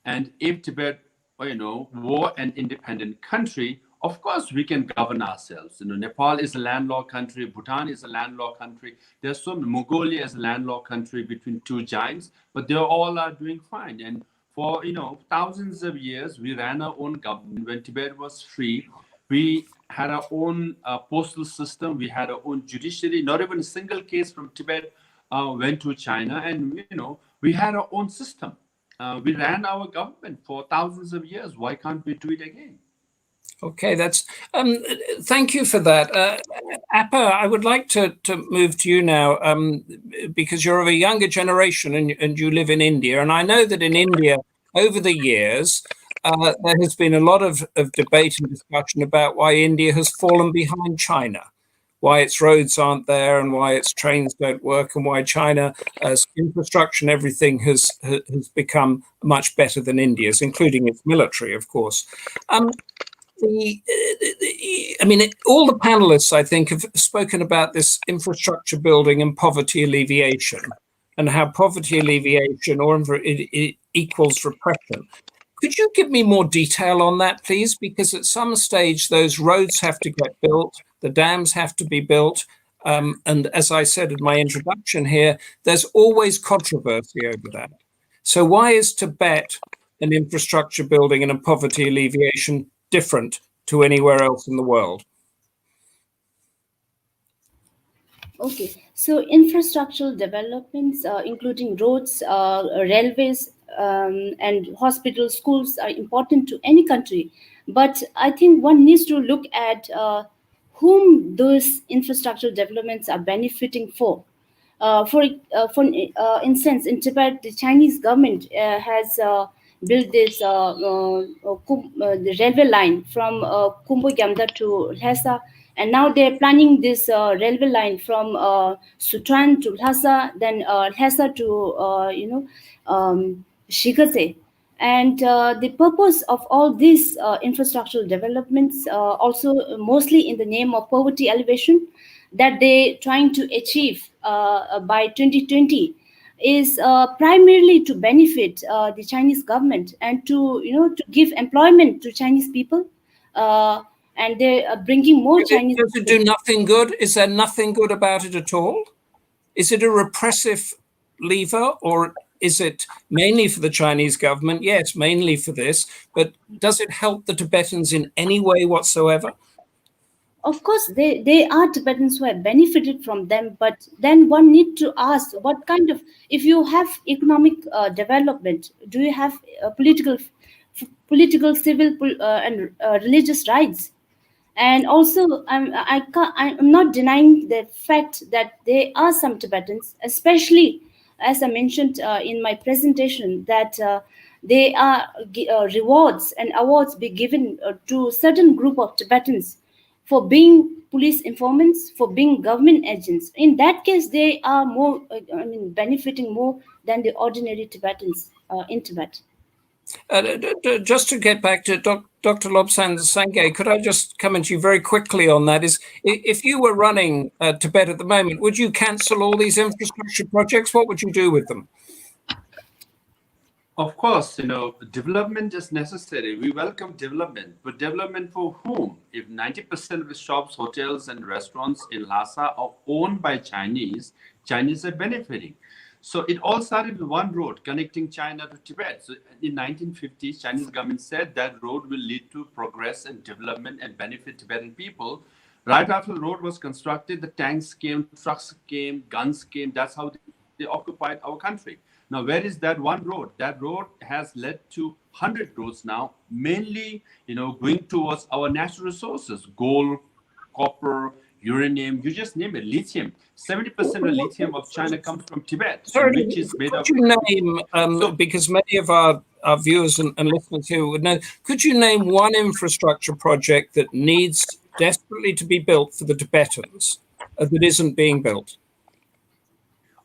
And if Tibet, were an independent country, of course we can govern ourselves. Nepal is a landlocked country. Bhutan is a landlocked country. There's Mongolia is a landlocked country between two giants, but they all are doing fine. And for, thousands of years, we ran our own government. When Tibet was free, we had our own postal system. We had our own judiciary. Not even a single case from Tibet went to China. And, we had our own system. We ran our government for thousands of years. Why can't we do it again? Okay, that's thank you for that. Appa, I would like to move to you now because you're of a younger generation and you live in India. And I know that in India, over the years, there has been a lot of debate and discussion about why India has fallen behind China, why its roads aren't there and why its trains don't work, and why China's infrastructure and everything has become much better than India's, including its military, of course. All the panelists, I think, have spoken about this infrastructure building and poverty alleviation, and how poverty alleviation it equals repression. Could you give me more detail on that, please? Because at some stage, those roads have to get built, the dams have to be built, and as I said in my introduction here, there's always controversy over that. So why is Tibet an infrastructure building and a poverty alleviation different to anywhere else in the world? Okay, so infrastructural developments, including roads, railways, and hospitals, schools are important to any country. But I think one needs to look at whom those infrastructural developments are benefiting for. For instance, in Tibet, the Chinese government has built this the railway line from Kumbu Gyamda to Lhasa, and now they're planning this railway line from Sutran to Lhasa, then Lhasa to Shigase. And the purpose of all these infrastructural developments, also mostly in the name of poverty alleviation, that they're trying to achieve by 2020, is primarily to benefit the Chinese government and to give employment to Chinese people, and they are bringing more Chinese. Does it do nothing good? Is there nothing good about it at all? Is it a repressive lever, or is it mainly for the Chinese government? Yes, mainly for this, but does it help the Tibetans in any way whatsoever? Of course, they are Tibetans who have benefited from them, but then one needs to ask what kind of, if you have economic development, do you have political, civil, and religious rights? And also, I'm not denying the fact that there are some Tibetans, especially as I mentioned in my presentation, that there are rewards and awards be given to certain group of Tibetans for being police informants, for being government agents. In that case, they are more, benefiting more than the ordinary Tibetans in Tibet. Just to get back to Dr. Lobsang Sangay, could I just come into you very quickly on that? Is if you were running Tibet at the moment, would you cancel all these infrastructure projects? What would you do with them? Of course, development is necessary. We welcome development, but development for whom? If 90% of the shops, hotels, and restaurants in Lhasa are owned by Chinese are benefiting. So it all started with one road connecting China to Tibet. So in 1950s, Chinese government said that road will lead to progress and development and benefit Tibetan people. Right after the road was constructed, the tanks came, trucks came, guns came. That's how they occupied our country. Now, where is that one road? That road has led to 100 roads now, mainly, going towards our natural resources, gold, copper, uranium, you just name it, lithium. 70% of lithium of China comes from Tibet, Sorry, which is made could of... you name, because many of our viewers and listeners here would know, could you name one infrastructure project that needs desperately to be built for the Tibetans that isn't being built?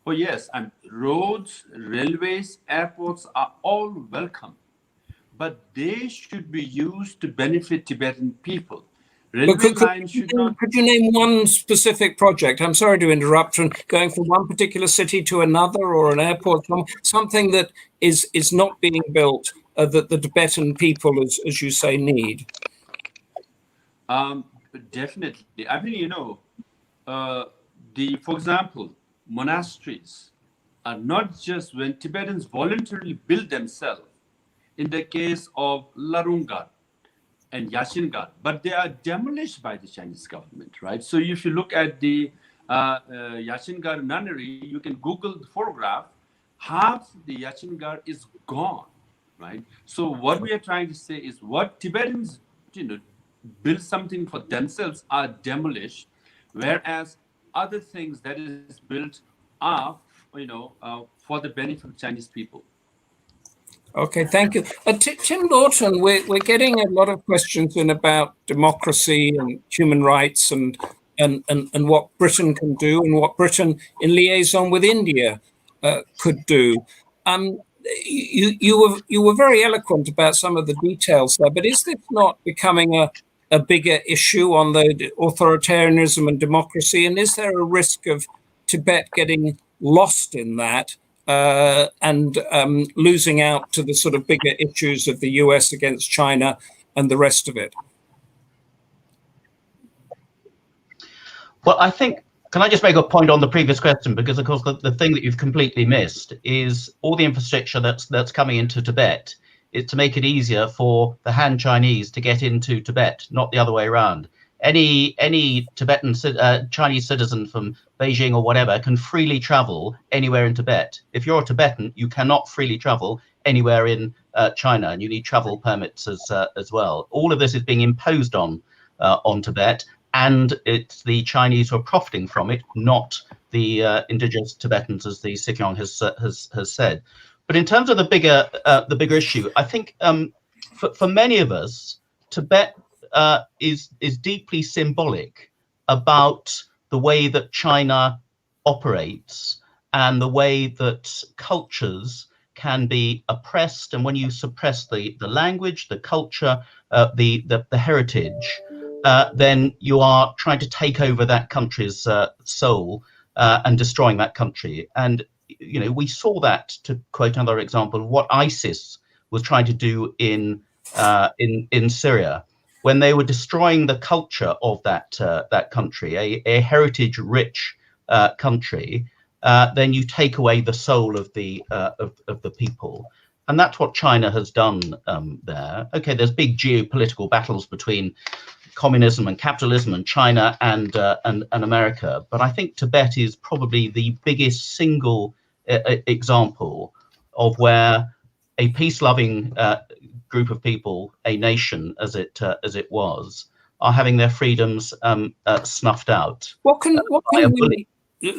Oh, yes, and roads, railways, airports are all welcome, but they should be used to benefit Tibetan people. Railway lines should not... Could you name one specific project? I'm sorry to interrupt, from going from one particular city to another, or an airport, something that is not being built that the Tibetan people, as you say, need. Definitely. I mean, for example, monasteries are not just when Tibetans voluntarily build themselves, in the case of Larungat and Yashingat, but they are demolished by the Chinese government, right? So if you look at the Yashingat nunnery, you can Google the photograph, half the Yashingat is gone, right? So what we are trying to say is what Tibetans, build something for themselves are demolished, whereas other things that is built are, for the benefit of Chinese people. Okay, thank you. Tim Lawton, we're getting a lot of questions in about democracy and human rights and what Britain can do and what Britain in liaison with India could do. You were very eloquent about some of the details there, but is this not becoming a bigger issue on the authoritarianism and democracy? And is there a risk of Tibet getting lost in that and losing out to the sort of bigger issues of the US against China and the rest of it? Well, I think, can I just make a point on the previous question? Because, of course, the thing that you've completely missed is all the infrastructure that's coming into Tibet is to make it easier for the Han Chinese to get into Tibet, not the other way around. Any Tibetan Chinese citizen from Beijing or whatever can freely travel anywhere in Tibet. If you're a Tibetan, you cannot freely travel anywhere in China, and you need travel permits as well. All of this is being imposed on Tibet, and it's the Chinese who are profiting from it, not the indigenous Tibetans, as the Sikyong has said. But in terms of the bigger issue, I think for many of us, Tibet is deeply symbolic about the way that China operates and the way that cultures can be oppressed. And when you suppress the language, the culture, the heritage, then you are trying to take over that country's soul and destroying that country. And we saw that, to quote another example, what ISIS was trying to do in Syria, when they were destroying the culture of that country, a heritage-rich country. Then you take away the soul of the people, and that's what China has done there. Okay, there's big geopolitical battles between communism and capitalism and China and America, but I think Tibet is probably the biggest single example of where a peace-loving group of people, a nation as it was, are having their freedoms snuffed out. What can we?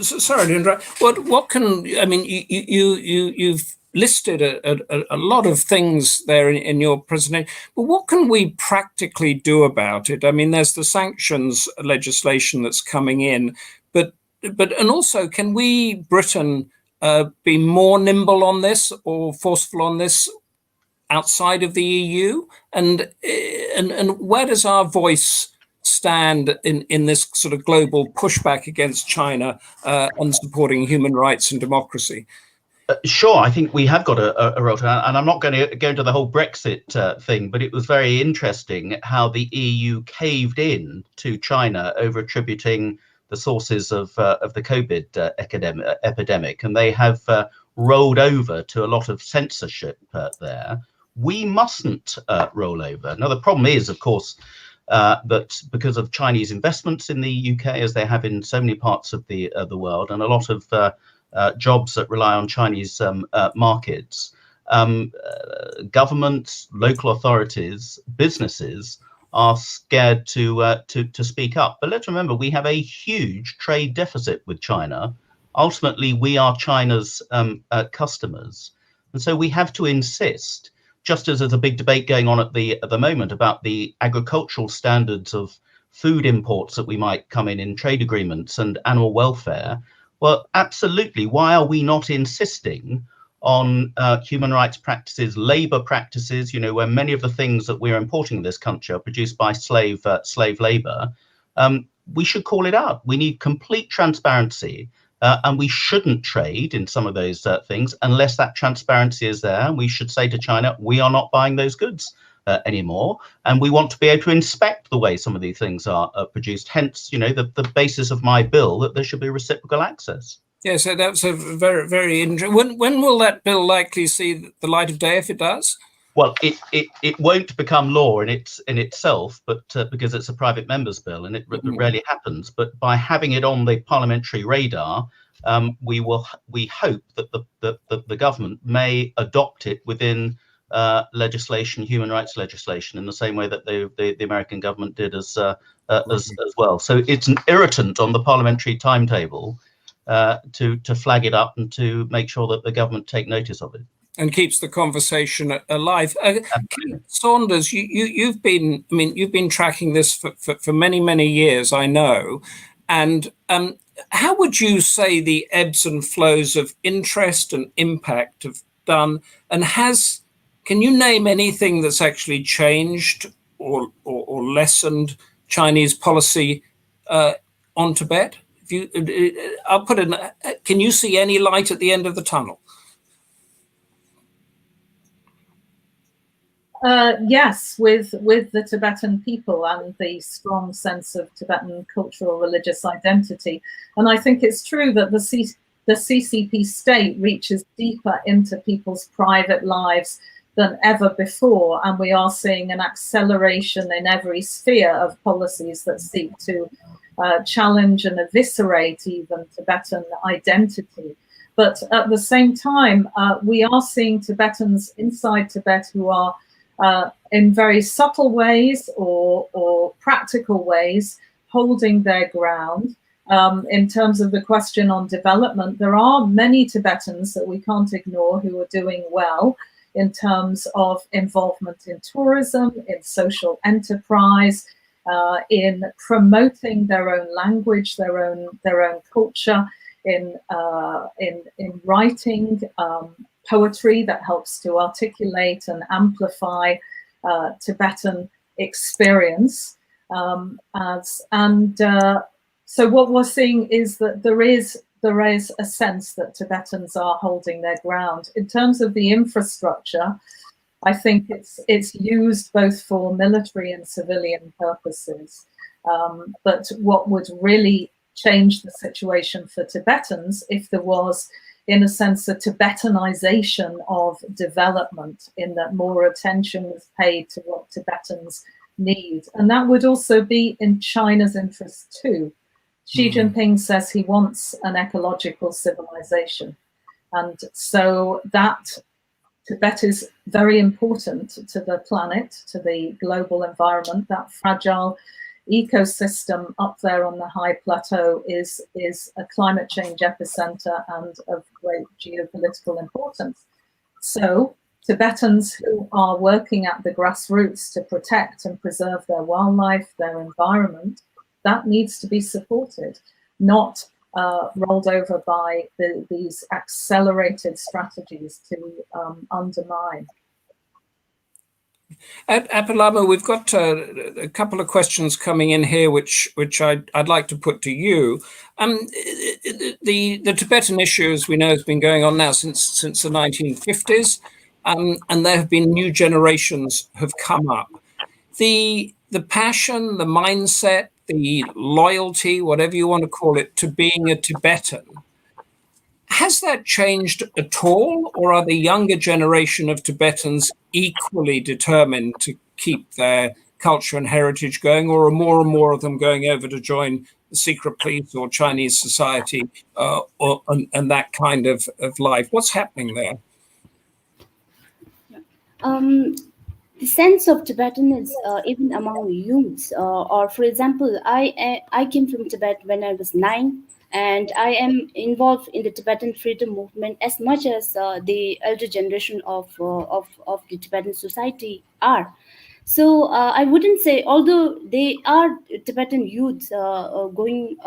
Sorry to interrupt. What can, I mean, you've listed a lot of things there in your presentation, but what can we practically do about it? I mean, there's the sanctions legislation that's coming in, but and also, can we, Britain, be more nimble on this or forceful on this outside of the EU? And where does our voice stand in this sort of global pushback against China and supporting human rights and democracy? Sure, I think we have got a role to, and I'm not going to go into the whole Brexit thing, but it was very interesting how the EU caved in to China over attributing the sources of the COVID epidemic, and they have rolled over to a lot of censorship there. We mustn't roll over. Now, the problem is, of course, that because of Chinese investments in the UK, as they have in so many parts of the world, and a lot of jobs that rely on Chinese markets, governments, local authorities, businesses are scared to speak up. But let's remember, we have a huge trade deficit with China. Ultimately, we are China's customers, and so we have to insist. Just as there's a big debate going on at the moment about the agricultural standards of food imports that we might come in trade agreements and animal welfare. Well, absolutely. Why are we not insisting on human rights practices, labor practices, where many of the things that we're importing in this country are produced by slave labor? We should call it out. We need complete transparency, and we shouldn't trade in some of those things unless that transparency is there. We should say to China, we are not buying those goods anymore, and we want to be able to inspect the way some of these things are produced. Hence, the basis of my bill that there should be reciprocal access. Yeah, so that's a very, very interesting. When will that bill likely see the light of day, if it does? Well, it won't become law in itself, but because it's a private member's bill, and it rarely happens. But by having it on the parliamentary radar, we hope that the government may adopt it within legislation, human rights legislation, in the same way that the American government did as well. So it's an irritant on the parliamentary timetable to flag it up and to make sure that the government take notice of it. And keeps the conversation alive. Saunders, you've been tracking this for many years, I know. And how would you say the ebbs and flows of interest and impact have done? And can you name anything that's actually changed or lessened Chinese policy on Tibet? Can you see any light at the end of the tunnel? Yes, with the Tibetan people and the strong sense of Tibetan cultural religious identity. And I think it's true that the CCP state reaches deeper into people's private lives than ever before. And we are seeing an acceleration in every sphere of policies that seek to challenge and eviscerate even Tibetan identity. But at the same time, we are seeing Tibetans inside Tibet who are in very subtle ways or practical ways holding their ground. In terms of the question on development, there are many Tibetans that we can't ignore who are doing well in terms of involvement in tourism, in social enterprise, in promoting their own language, their own culture, in writing poetry that helps to articulate and amplify Tibetan experience. So what we're seeing is that there is a sense that Tibetans are holding their ground. In terms of the infrastructure, I think it's used both for military and civilian purposes. But what would really change the situation for Tibetans if there was, in a sense, a Tibetanization of development, in that more attention was paid to what Tibetans need. And that would also be in China's interest too. Xi Jinping says he wants an ecological civilization. And so that Tibet is very important to the planet, to the global environment. That fragile ecosystem up there on the high plateau is a climate change epicenter and of great geopolitical importance. So Tibetans who are working at the grassroots to protect and preserve their wildlife, their environment, that needs to be supported, not rolled over by these accelerated strategies to undermine. At Lhamo, we've got a couple of questions coming in here, which I'd like to put to you. The Tibetan issue, as we know, has been going on now since the 1950s, and there have been new generations have come up. The passion, the mindset, the loyalty, whatever you want to call it, to being a Tibetan, has that changed at all, or are the younger generation of Tibetans equally determined to keep their culture and heritage going, or are more and more of them going over to join the secret police or Chinese society and that kind of life? What's happening there? the sense of Tibetan is even among youths. Or, for example, I came from Tibet when I was 9, and I am involved in the Tibetan freedom movement as much as the elder generation of the Tibetan society are. So I wouldn't say, although they are Tibetan youths going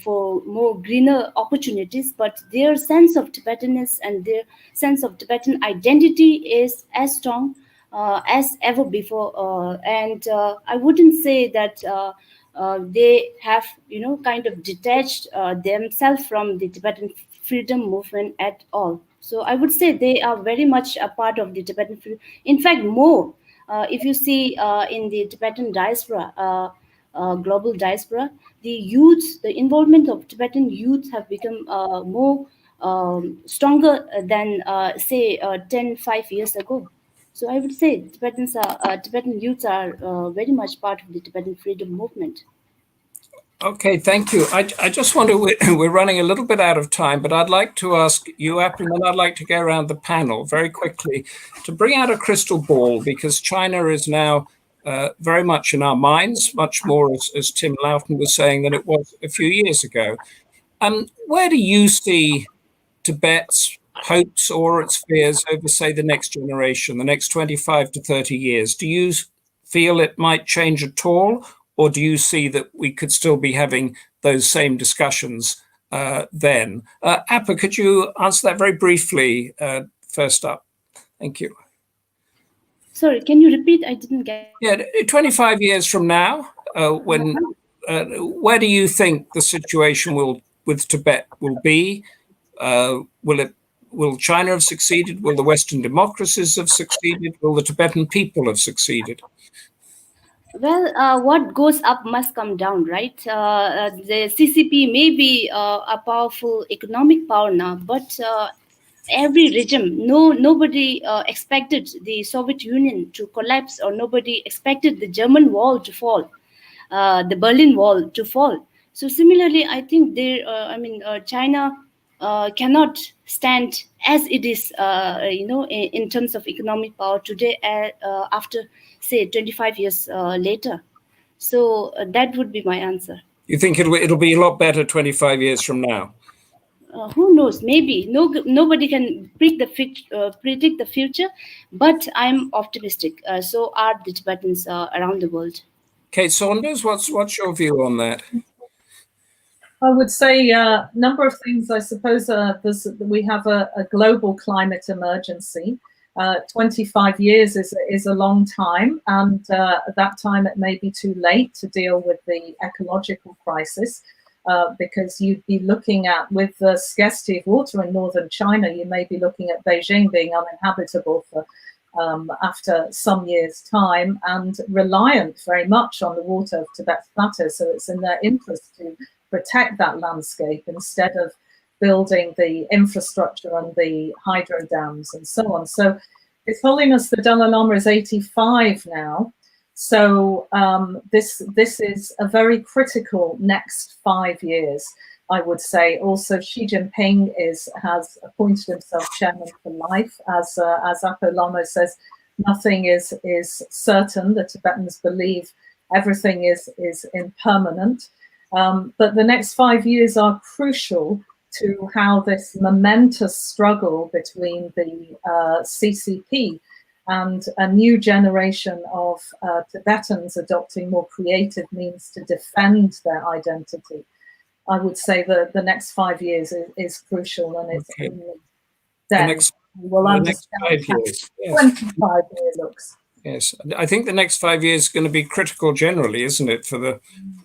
for more greener opportunities, but their sense of Tibetanness and their sense of Tibetan identity is as strong as ever before. And I wouldn't say that they have, kind of detached themselves from the Tibetan freedom movement at all. So I would say they are very much a part of the Tibetan freedom. In fact, more. If you see in the Tibetan diaspora, global diaspora, the youth, the involvement of Tibetan youth have become more stronger than, say, 5 years ago. So I would say Tibetan youths are very much part of the Tibetan freedom movement. Okay, thank you. I just want to, we're running a little bit out of time, but I'd like to ask you, Apple, and I'd like to go around the panel very quickly to bring out a crystal ball, because China is now very much in our minds, much more, as Tim Loughton was saying, than it was a few years ago. Where do you see Tibet's hopes or its fears over, say, the next generation, the next 25 to 30 years? Do you feel it might change at all? Or do you see that we could still be having those same discussions then? Appa, could you answer that very briefly first up? Thank you. Sorry, can you repeat? I didn't get. Yeah, 25 years from now, where do you think the situation with Tibet will be? Will China have succeeded? Will the Western democracies have succeeded? Will the Tibetan people have succeeded? Well, what goes up must come down, right? The CCP may be a powerful economic power now, but every regime, nobody expected the Soviet Union to collapse, or nobody expected the German wall to fall, the Berlin Wall to fall. So similarly, I think China cannot stand as it is, in terms of economic power today, after, say, 25 years later. So that would be my answer. You think it'll be a lot better 25 years from now? Who knows? Maybe. Nobody can predict the future, but I'm optimistic. So are the Tibetans around the world. Kate Saunders, what's your view on that? I would say a number of things. I suppose we have a global climate emergency. 25 years is a long time, and at that time it may be too late to deal with the ecological crisis, because you'd be looking at, with the scarcity of water in northern China, you may be looking at Beijing being uninhabitable for after some years' time, and reliant very much on the water of Tibet's plateau. So it's in their interest to protect that landscape instead of building the infrastructure and the hydro dams and so on. So His Holiness the Dalai Lama is 85 now. So this is a very critical next 5 years, I would say. Also, Xi Jinping has appointed himself chairman for life. As Apo Lama says, nothing is certain. The Tibetans believe everything is impermanent. But the next 5 years are crucial to how this momentous struggle between the CCP and a new generation of Tibetans adopting more creative means to defend their identity. I would say that the next 5 years is crucial, and it's then we'll understand how 25 years looks. Yes, I think the next 5 years is going to be critical generally, isn't it, for the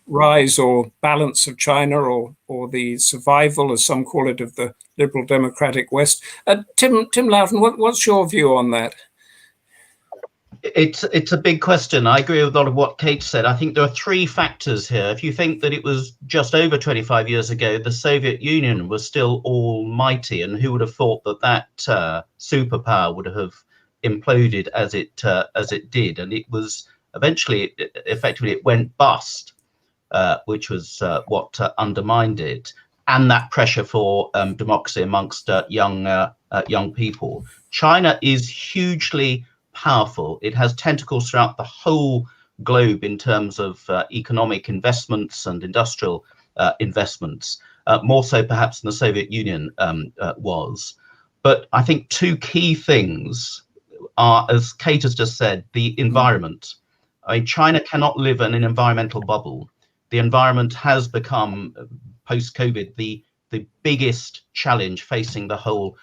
rise or balance of China, or the survival, as some call it, of the liberal democratic West. Tim Loughton, what's your view on that? It's a big question. I agree with a lot of what Kate said. I think there are three factors here. If you think that it was just over 25 years ago, the Soviet Union was still almighty, and who would have thought that superpower would have imploded as it did, and it was eventually, effectively, it went bust, which was what undermined it, and that pressure for democracy amongst young people. China is hugely powerful. It has tentacles throughout the whole globe in terms of economic investments and industrial investments, more so perhaps than the Soviet Union was. But I think two key things are, as Kate has just said, the environment. I mean, China cannot live in an environmental bubble. The environment has become, post-COVID, the biggest challenge facing the whole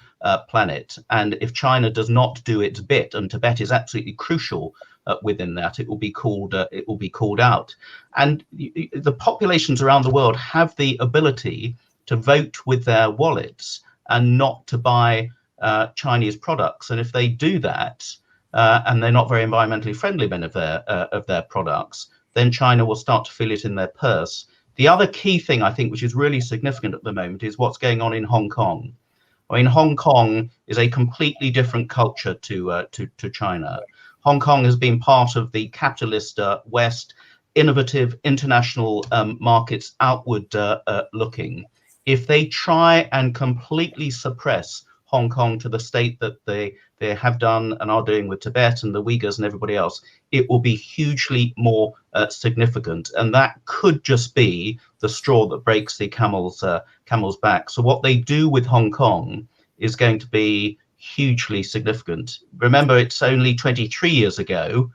planet. And if China does not do its bit, and Tibet is absolutely crucial within that, it will be called out. And the populations around the world have the ability to vote with their wallets and not to buy Chinese products. And if they do that, and they're not very environmentally friendly of their products, then China will start to feel it in their purse. The other key thing, I think, which is really significant at the moment, is what's going on in Hong Kong. I mean, Hong Kong is a completely different culture to China. Hong Kong has been part of the capitalist West, innovative international markets, outward looking. If they try and completely suppress Hong Kong to the state that they have done and are doing with Tibet and the Uyghurs and everybody else, it will be hugely more significant. And that could just be the straw that breaks the camel's back. So what they do with Hong Kong is going to be hugely significant. Remember, it's only 23 years ago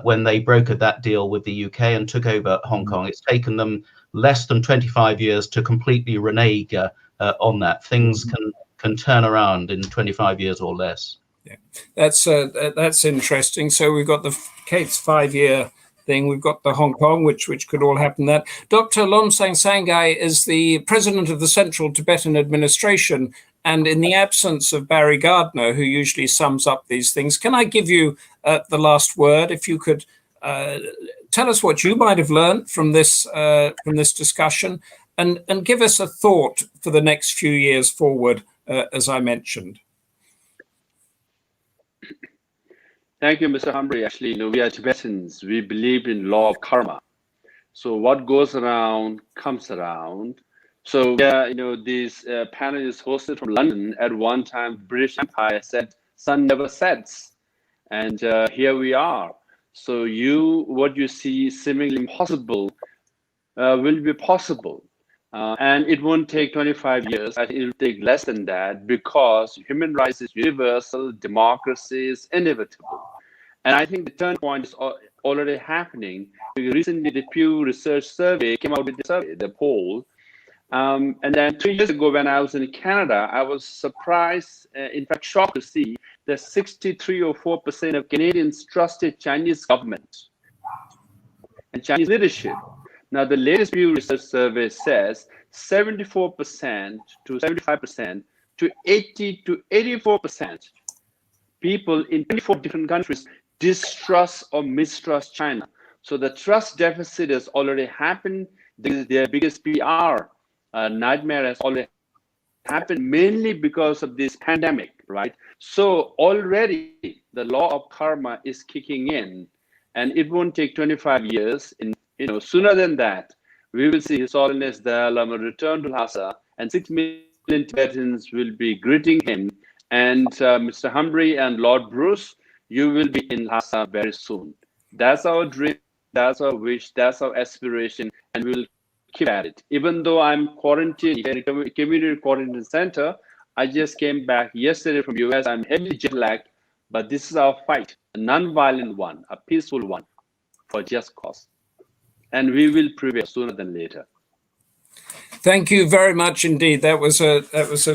when they brokered that deal with the UK and took over Hong Kong. It's taken them less than 25 years to completely renege on that. Things can turn around in 25 years or less. Yeah, that's interesting. So we've got the Kate's 5-year thing. We've got the Hong Kong, which could all happen there. Dr. Lobsang Sangay is the president of the Central Tibetan Administration. And in the absence of Barry Gardiner, who usually sums up these things, can I give you the last word? If you could tell us what you might have learned from this discussion, and give us a thought for the next few years forward, as I mentioned. Thank you, Mr. Humphrey. Actually, we are Tibetans. We believe in law of karma. So what goes around comes around. So this panel is hosted from London. At one time, British Empire said, "Sun never sets," and here we are. So what you see seemingly impossible will be possible, and it won't take 25 years. I think it will take less than that, because human rights is universal, democracy is inevitable. And I think the turn point is already happening. Recently, the Pew Research Survey came out with the poll. And then 3 years ago, when I was in Canada, I was surprised, in fact, shocked to see that 63 or 4% of Canadians trusted Chinese government and Chinese leadership. Now, the latest Pew Research Survey says 74% to 75% to 80 to 84% people in 24 different countries distrust or mistrust China. So the trust deficit has already happened. This is their biggest PR nightmare has already happened, mainly because of this pandemic, right? So already the law of karma is kicking in, and it won't take 25 years. Sooner than that, we will see His Holiness the Lhamo return to Lhasa, and 6 million Tibetans will be greeting him. And Mr. Humphrey and Lord Bruce, you will be in Lhasa very soon. That's our dream, that's our wish, that's our aspiration, and we'll keep at it. Even though I'm quarantined in a community quarantine center, I just came back yesterday from US. I'm heavily jet lagged, but this is our fight, a non-violent one, a peaceful one, for just cause. And we will prevail sooner than later. Thank you very much indeed. That was a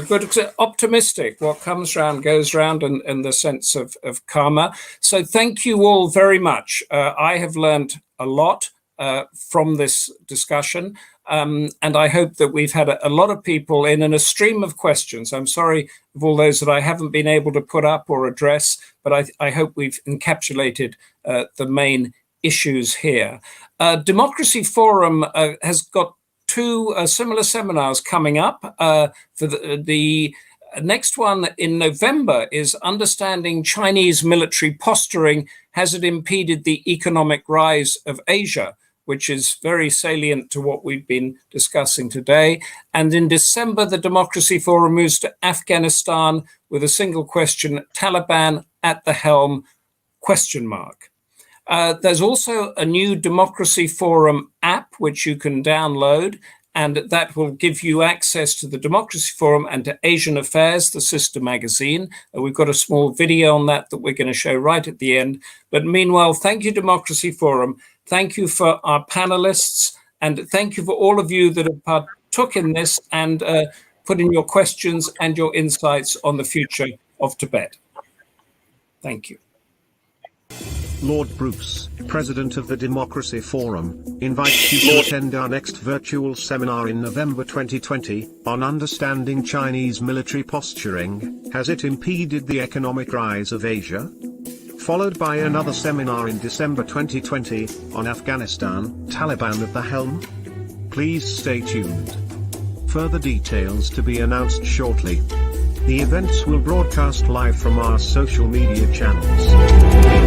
good, optimistic. What comes round goes round, and the sense of karma. So thank you all very much. I have learned a lot from this discussion, and I hope that we've had a lot of people in, and a stream of questions. I'm sorry of all those that I haven't been able to put up or address, but I hope we've encapsulated the main issues here. Democracy Forum has got 2 similar seminars coming up. For the next one in November is Understanding Chinese Military Posturing, Has It Impeded the Economic Rise of Asia?, which is very salient to what we've been discussing today. And in December, the Democracy Forum moves to Afghanistan with a single question: Taliban at the helm, question mark. There's also a new Democracy Forum app, which you can download, and that will give you access to the Democracy Forum and to Asian Affairs, the sister magazine. We've got a small video on that we're going to show right at the end. But meanwhile, thank you, Democracy Forum. Thank you for our panelists, and thank you for all of you that have partook in this and put in your questions and your insights on the future of Tibet. Thank you. Lord Bruce, President of the Democracy Forum, invites you to attend our next virtual seminar in November 2020 on understanding Chinese military posturing. Has it impeded the economic rise of Asia? Followed by another seminar in December 2020 on Afghanistan, Taliban at the helm? Please stay tuned. Further details to be announced shortly. The events will broadcast live from our social media channels.